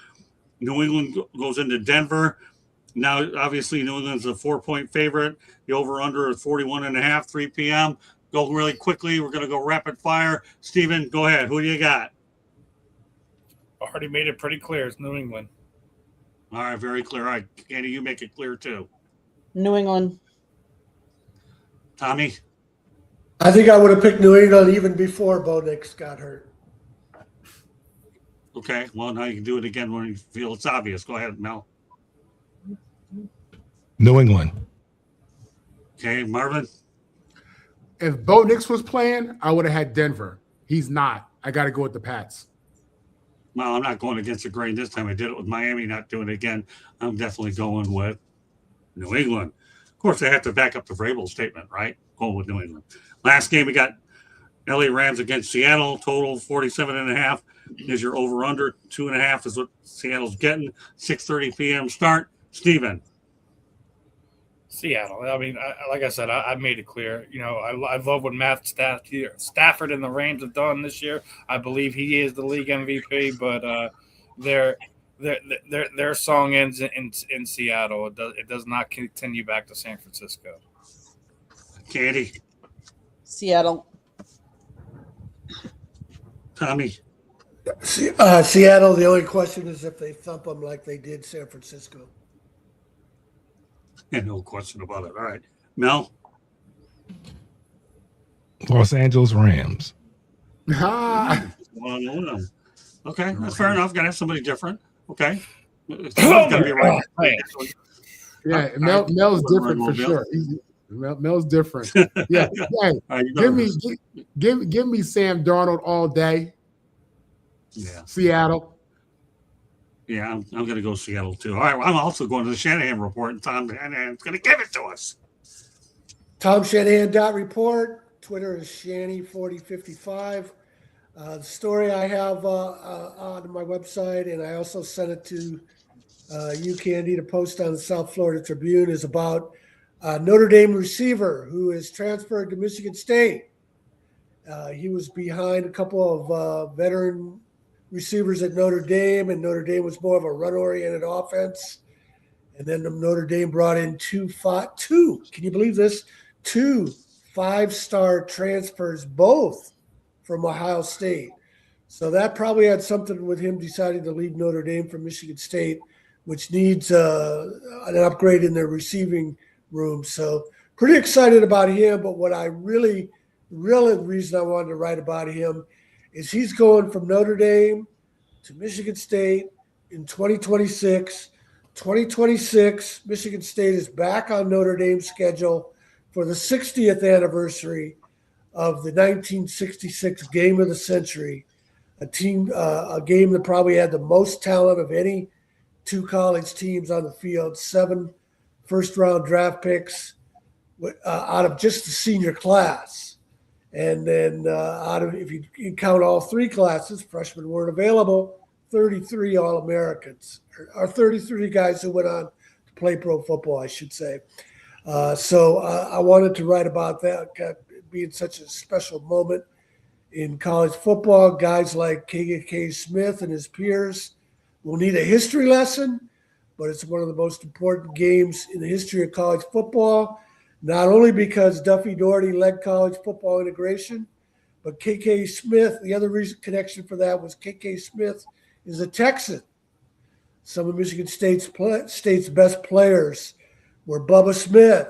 New England goes into Denver. Now, obviously, New England's a 4-point favorite. The over-under is 41.5, 3 p.m. Go really quickly. We're going to go rapid fire. Steven, go ahead. Who do you got? Already made it pretty clear. It's New England. All right, very clear. All right, Andy, you make it clear, too. New England. Tommy? I think I would have picked New England even before Bo Nix got hurt. Okay, well, now you can do it again when you feel it's obvious. Go ahead, Mel. New England. Okay, Marvin. If Bo Nix was playing, I would have had Denver. He's not. I got to go with the Pats. Well, I'm not going against the grain this time. I did it with Miami, not doing it again. I'm definitely going with New England. Of course, they have to back up the Vrabel statement, right? Going with New England. Last game, we got LA Rams against Seattle. Total 47.5 is your over-under. 2.5 is what Seattle's getting. 6:30 p.m. start. Steven. Seattle. I mean, like I said, I made it clear. You know, I love what Matt Stafford and the Rams have done this year. I believe he is the league MVP, but their song ends in Seattle. It does not continue back to San Francisco. Candy. Seattle. Tommy. Seattle. The only question is if they thump them like they did San Francisco. Yeah, no question about it. All right. Mel? Los Angeles Rams. Ah, Okay, that's fair enough. Got to have somebody different. Okay. Somebody's got to be right. yeah, Mel's different for sure. Mel's different. Yeah, hey, give me Sam Darnold all day. Yeah. Seattle. Yeah, I'm going to go Seattle too. All right, I'm also going to the Shanahan report, and Tom Shanahan's going to give it to us. TomShanahan.report. Twitter is Shanny4055. The story I have on my website, and I also sent it to you, Candy, to post on the South Florida Tribune, is about Notre Dame receiver who is transferred to Michigan State. He was behind a couple of veteran receivers at Notre Dame, and Notre Dame was more of a run-oriented offense. And then Notre Dame brought in two, can you believe this? 2 5-star transfers, both from Ohio State. So that probably had something with him deciding to leave Notre Dame for Michigan State, which needs an upgrade in their receiving room. So pretty excited about him. But what I really the reason I wanted to write about him is he's going from Notre Dame to Michigan State in 2026. 2026, Michigan State is back on Notre Dame's schedule for the 60th anniversary of the 1966 game of the century, a game that probably had the most talent of any 2 college teams on the field, 7 first-round draft picks out of just the senior class. And then if you count all 3 classes, freshmen weren't available, 33 All-Americans, or 33 guys who went on to play pro football, I should say. So I wanted to write about that being such a special moment in college football. Guys like K.K. Smith and his peers will need a history lesson, but it's one of the most important games in the history of college football. Not only because Duffy Daugherty led college football integration, but K.K. Smith, the other reason connection for that was K.K. Smith is a Texan. Some of Michigan State's best players were Bubba Smith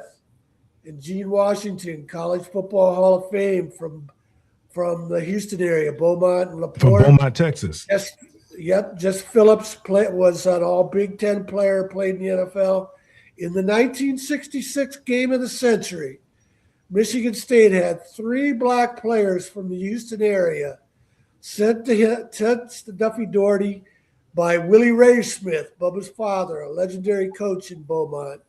and Gene Washington, College Football Hall of Fame from the Houston area, Beaumont and LaPorte. From Beaumont, Texas. Jess Phillips was an all Big Ten player, played in the NFL. In the 1966 game of the century, Michigan State had 3 black players from the Houston area sent to Duffy Daugherty by Willie Ray Smith, Bubba's father, a legendary coach in Beaumont.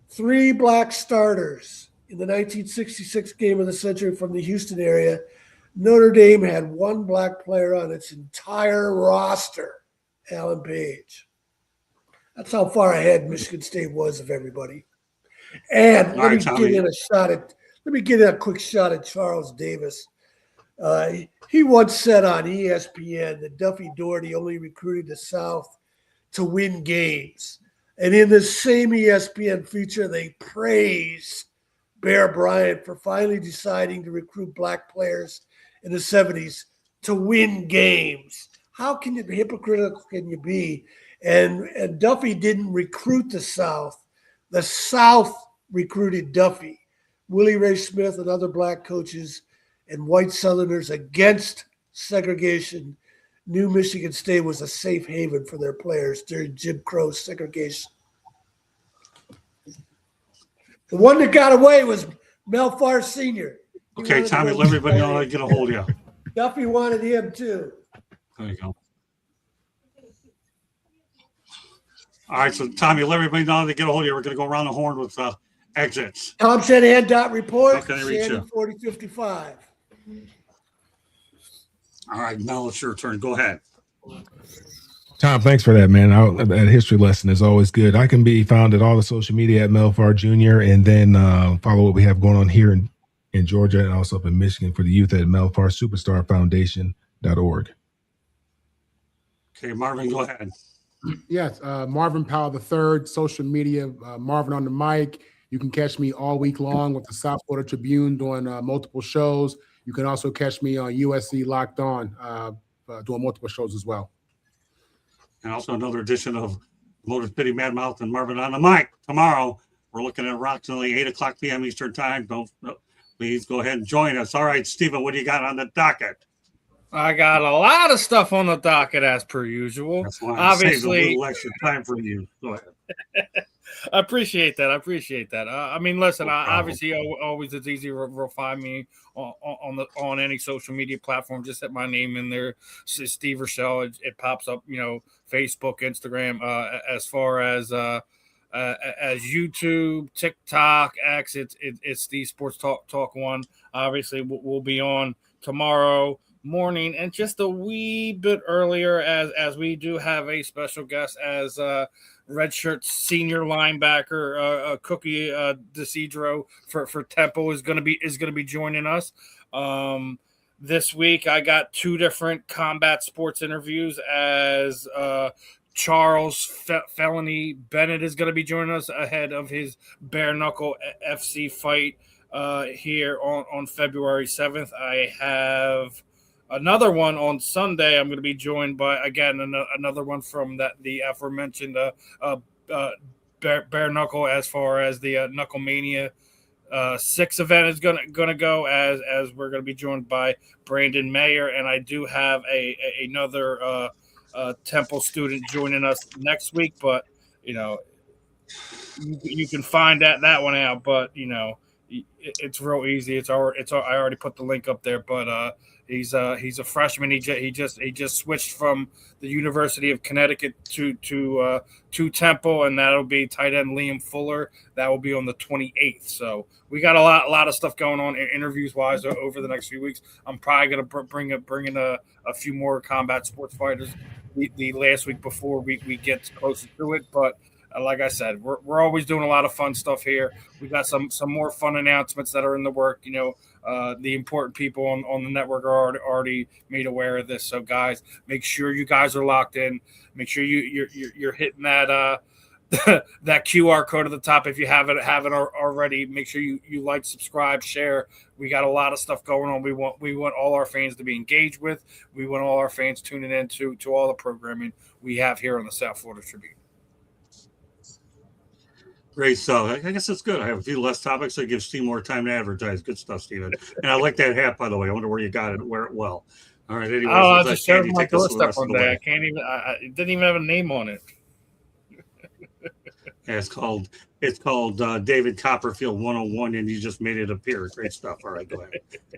3 black starters in the 1966 game of the century from the Houston area. Notre Dame had 1 black player on its entire roster, Alan Page. That's how far ahead Michigan State was of everybody. And let me get in a quick shot at Charles Davis. He once said on ESPN that Duffy Daugherty only recruited the South to win games. And in the same ESPN feature, they praised Bear Bryant for finally deciding to recruit black players in the 70s to win games. How hypocritical can you be? And Duffy didn't recruit the South. The South recruited Duffy. Willie Ray Smith and other black coaches and white Southerners against segregation New Michigan State was a safe haven for their players during Jim Crow's segregation. The one that got away was Melfar Sr. He Okay, wanted to Tommy, go let everybody know how play. to get a hold of you. Duffy wanted him too. There you go. All right, so Tommy, let everybody know how to get a hold of you. We're going to go around the horn with exits. Tom Shanahan dot report. How can I reach Shannon you? 4055. All right, now it's your turn. Go ahead. Tom, thanks for that, man. That history lesson is always good. I can be found at all the social media at Melfar Jr. and then follow what we have going on here in Georgia and also up in Michigan for the youth at melfarsuperstarfoundation.org. Okay, Marvin, go ahead. Yes, Marvin Powell III, social media, Marvin on the mic. You can catch me all week long with the South Florida Tribune doing multiple shows. You can also catch me on USC Locked On doing multiple shows as well. And also another edition of Motor City Mad Mouth and Marvin on the mic. Tomorrow, we're looking at approximately 8 o'clock p.m. Eastern Time. Please go ahead and join us. All right, Stephen, what do you got on the docket? I got a lot of stuff on the docket as per usual. That's why I saved a Obviously, little extra time for you. Go ahead. I appreciate that. I mean, listen. No problem. Obviously, always it's easy to find me on any social media platform. Just hit my name in there, Steve Rochelle. It pops up. Facebook, Instagram. As far as YouTube, TikTok, X, it's the Sports Talk One. Obviously, we'll be on tomorrow morning and just a wee bit earlier as we do have a special guest as redshirt senior linebacker Cookie DeCedro for Temple is going to be joining us this week. I got 2 different combat sports interviews as Charles Felony Bennett is going to be joining us ahead of his bare knuckle FC fight here on February 7th. I have another one on Sunday. I'm going to be joined by, again, another one from the aforementioned bare knuckle as far as the Knuckle Mania 6 event is going to go as we're going to be joined by Brandon Mayer. And I do have another Temple student joining us next week, but, you can find that one out, but, it's real easy. I already put the link up there, but he's a freshman. He just switched from the University of Connecticut to Temple, and that'll be tight end Liam Fuller. That will be on the 28th. So we got a lot of stuff going on interviews wise over the next few weeks. I'm probably gonna bring in a few more combat sports fighters the last week before we get closer to it, but. Like I said, we're always doing a lot of fun stuff here. We got some more fun announcements that are in the work. The important people on the network are already made aware of this. So, guys, make sure you guys are locked in. Make sure you're hitting that that QR code at the top if you haven't already. Make sure you like, subscribe, share. We got a lot of stuff going on. We want all our fans to be engaged with. We want all our fans tuning in to all the programming we have here on the South Florida Tribune. Great stuff. I guess it's good. I have a few less topics that give Steve more time to advertise. Good stuff, Steven. And I like that hat, by the way. I wonder where you got it. Wear it well. All right. Anyways, I just showed my doorstep one day. I can't even. It didn't even have a name on it. Yeah, it's called David Copperfield 101, and you just made it appear. Great stuff. All right, go ahead.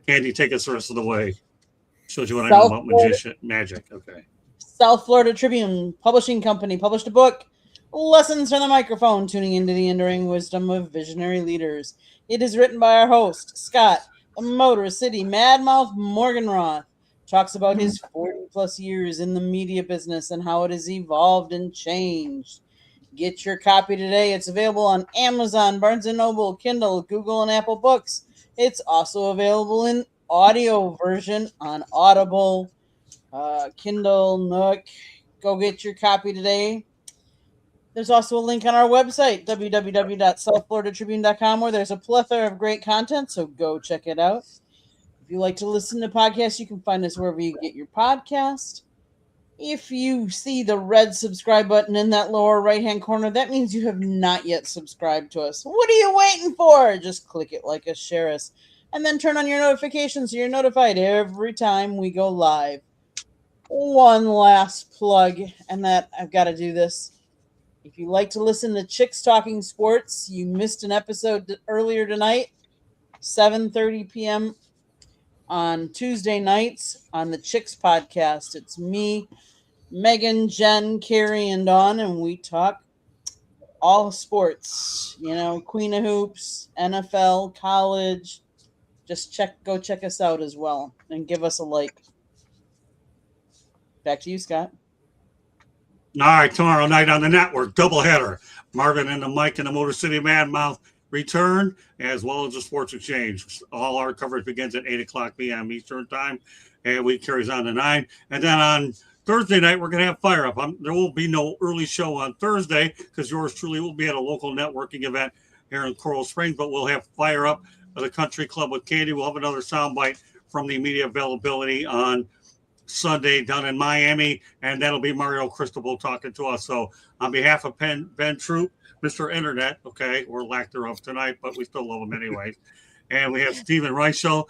Candy, take us the rest of the way. Shows you what I know about magic. Okay. South Florida Tribune Publishing Company published a book, Lessons from the Microphone, Tuning into the Enduring Wisdom of Visionary Leaders. It is written by our host, Scott, the Motor City Madmouth Morganroth. Talks about his 40-plus years in the media business and how it has evolved and changed. Get your copy today. It's available on Amazon, Barnes & Noble, Kindle, Google, and Apple Books. It's also available in audio version on Audible, Kindle, Nook. Go get your copy today. There's also a link on our website, www.southfloridatribune.com, where there's a plethora of great content, so go check it out. If you like to listen to podcasts, you can find us wherever you get your podcast. If you see the red subscribe button in that lower right-hand corner, that means you have not yet subscribed to us. What are you waiting for? Just click it, like us, share us, and then turn on your notifications so you're notified every time we go live. one last plug, and that I've got to do this. If you like to listen to Chicks Talking Sports, you missed an episode earlier tonight, 7:30 p.m. on Tuesday nights on the Chicks podcast. It's me, Megan, Jen, Carrie, and Dawn, and we talk all sports. You know, Queen of Hoops, NFL, college. Just go check us out as well, and give us a like. Back to you, Scott. All right, tomorrow night on the network, doubleheader. Marvin and the Mike and the Motor City Madmouth return, as well as the Sports Exchange. All our coverage begins at 8 o'clock p.m. Eastern Time, and we carries on to 9. And then on Thursday night, we're going to have Fire Up. There will be no early show on Thursday because yours truly will be at a local networking event here in Coral Springs, but we'll have Fire Up at the Country Club with Candy. We'll have another soundbite from the media availability on Sunday down in Miami, and that'll be Mario Cristobal talking to us. So on behalf of Ben Troop, Mr. Internet, okay, or lack thereof tonight, but we still love him anyways. And we have Stephen Reichel,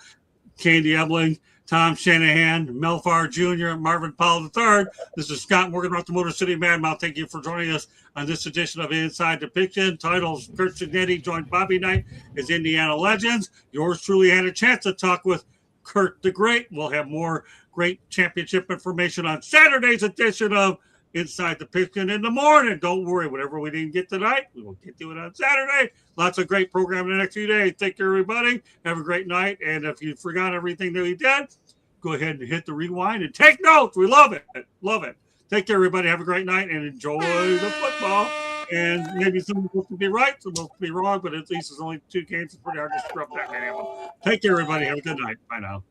Candy Ebling, Tom Shanahan, Melfar Jr., Marvin Powell III. This is Scott Morgan, the Motor City Madmouth. Thank you for joining us on this edition of Inside the Pigskin. Titles, Curt Cignetti joined Bobby Knight as Indiana Legends. Yours truly had a chance to talk with Curt the Great. We'll have more great championship information on Saturday's edition of Inside the Pigskin in the morning. Don't worry, whatever we didn't get tonight, we will get to it on Saturday. Lots of great program in the next few days. Take care, everybody. Have a great night. And if you forgot everything that we did, go ahead and hit the rewind and take notes. We love it. Love it. Take care, everybody. Have a great night and enjoy the football. And maybe some are supposed to be right, some are supposed to be wrong, but at least there's only 2 games. It's pretty hard to screw up that many of them. Take care, everybody. Have a good night. Bye now.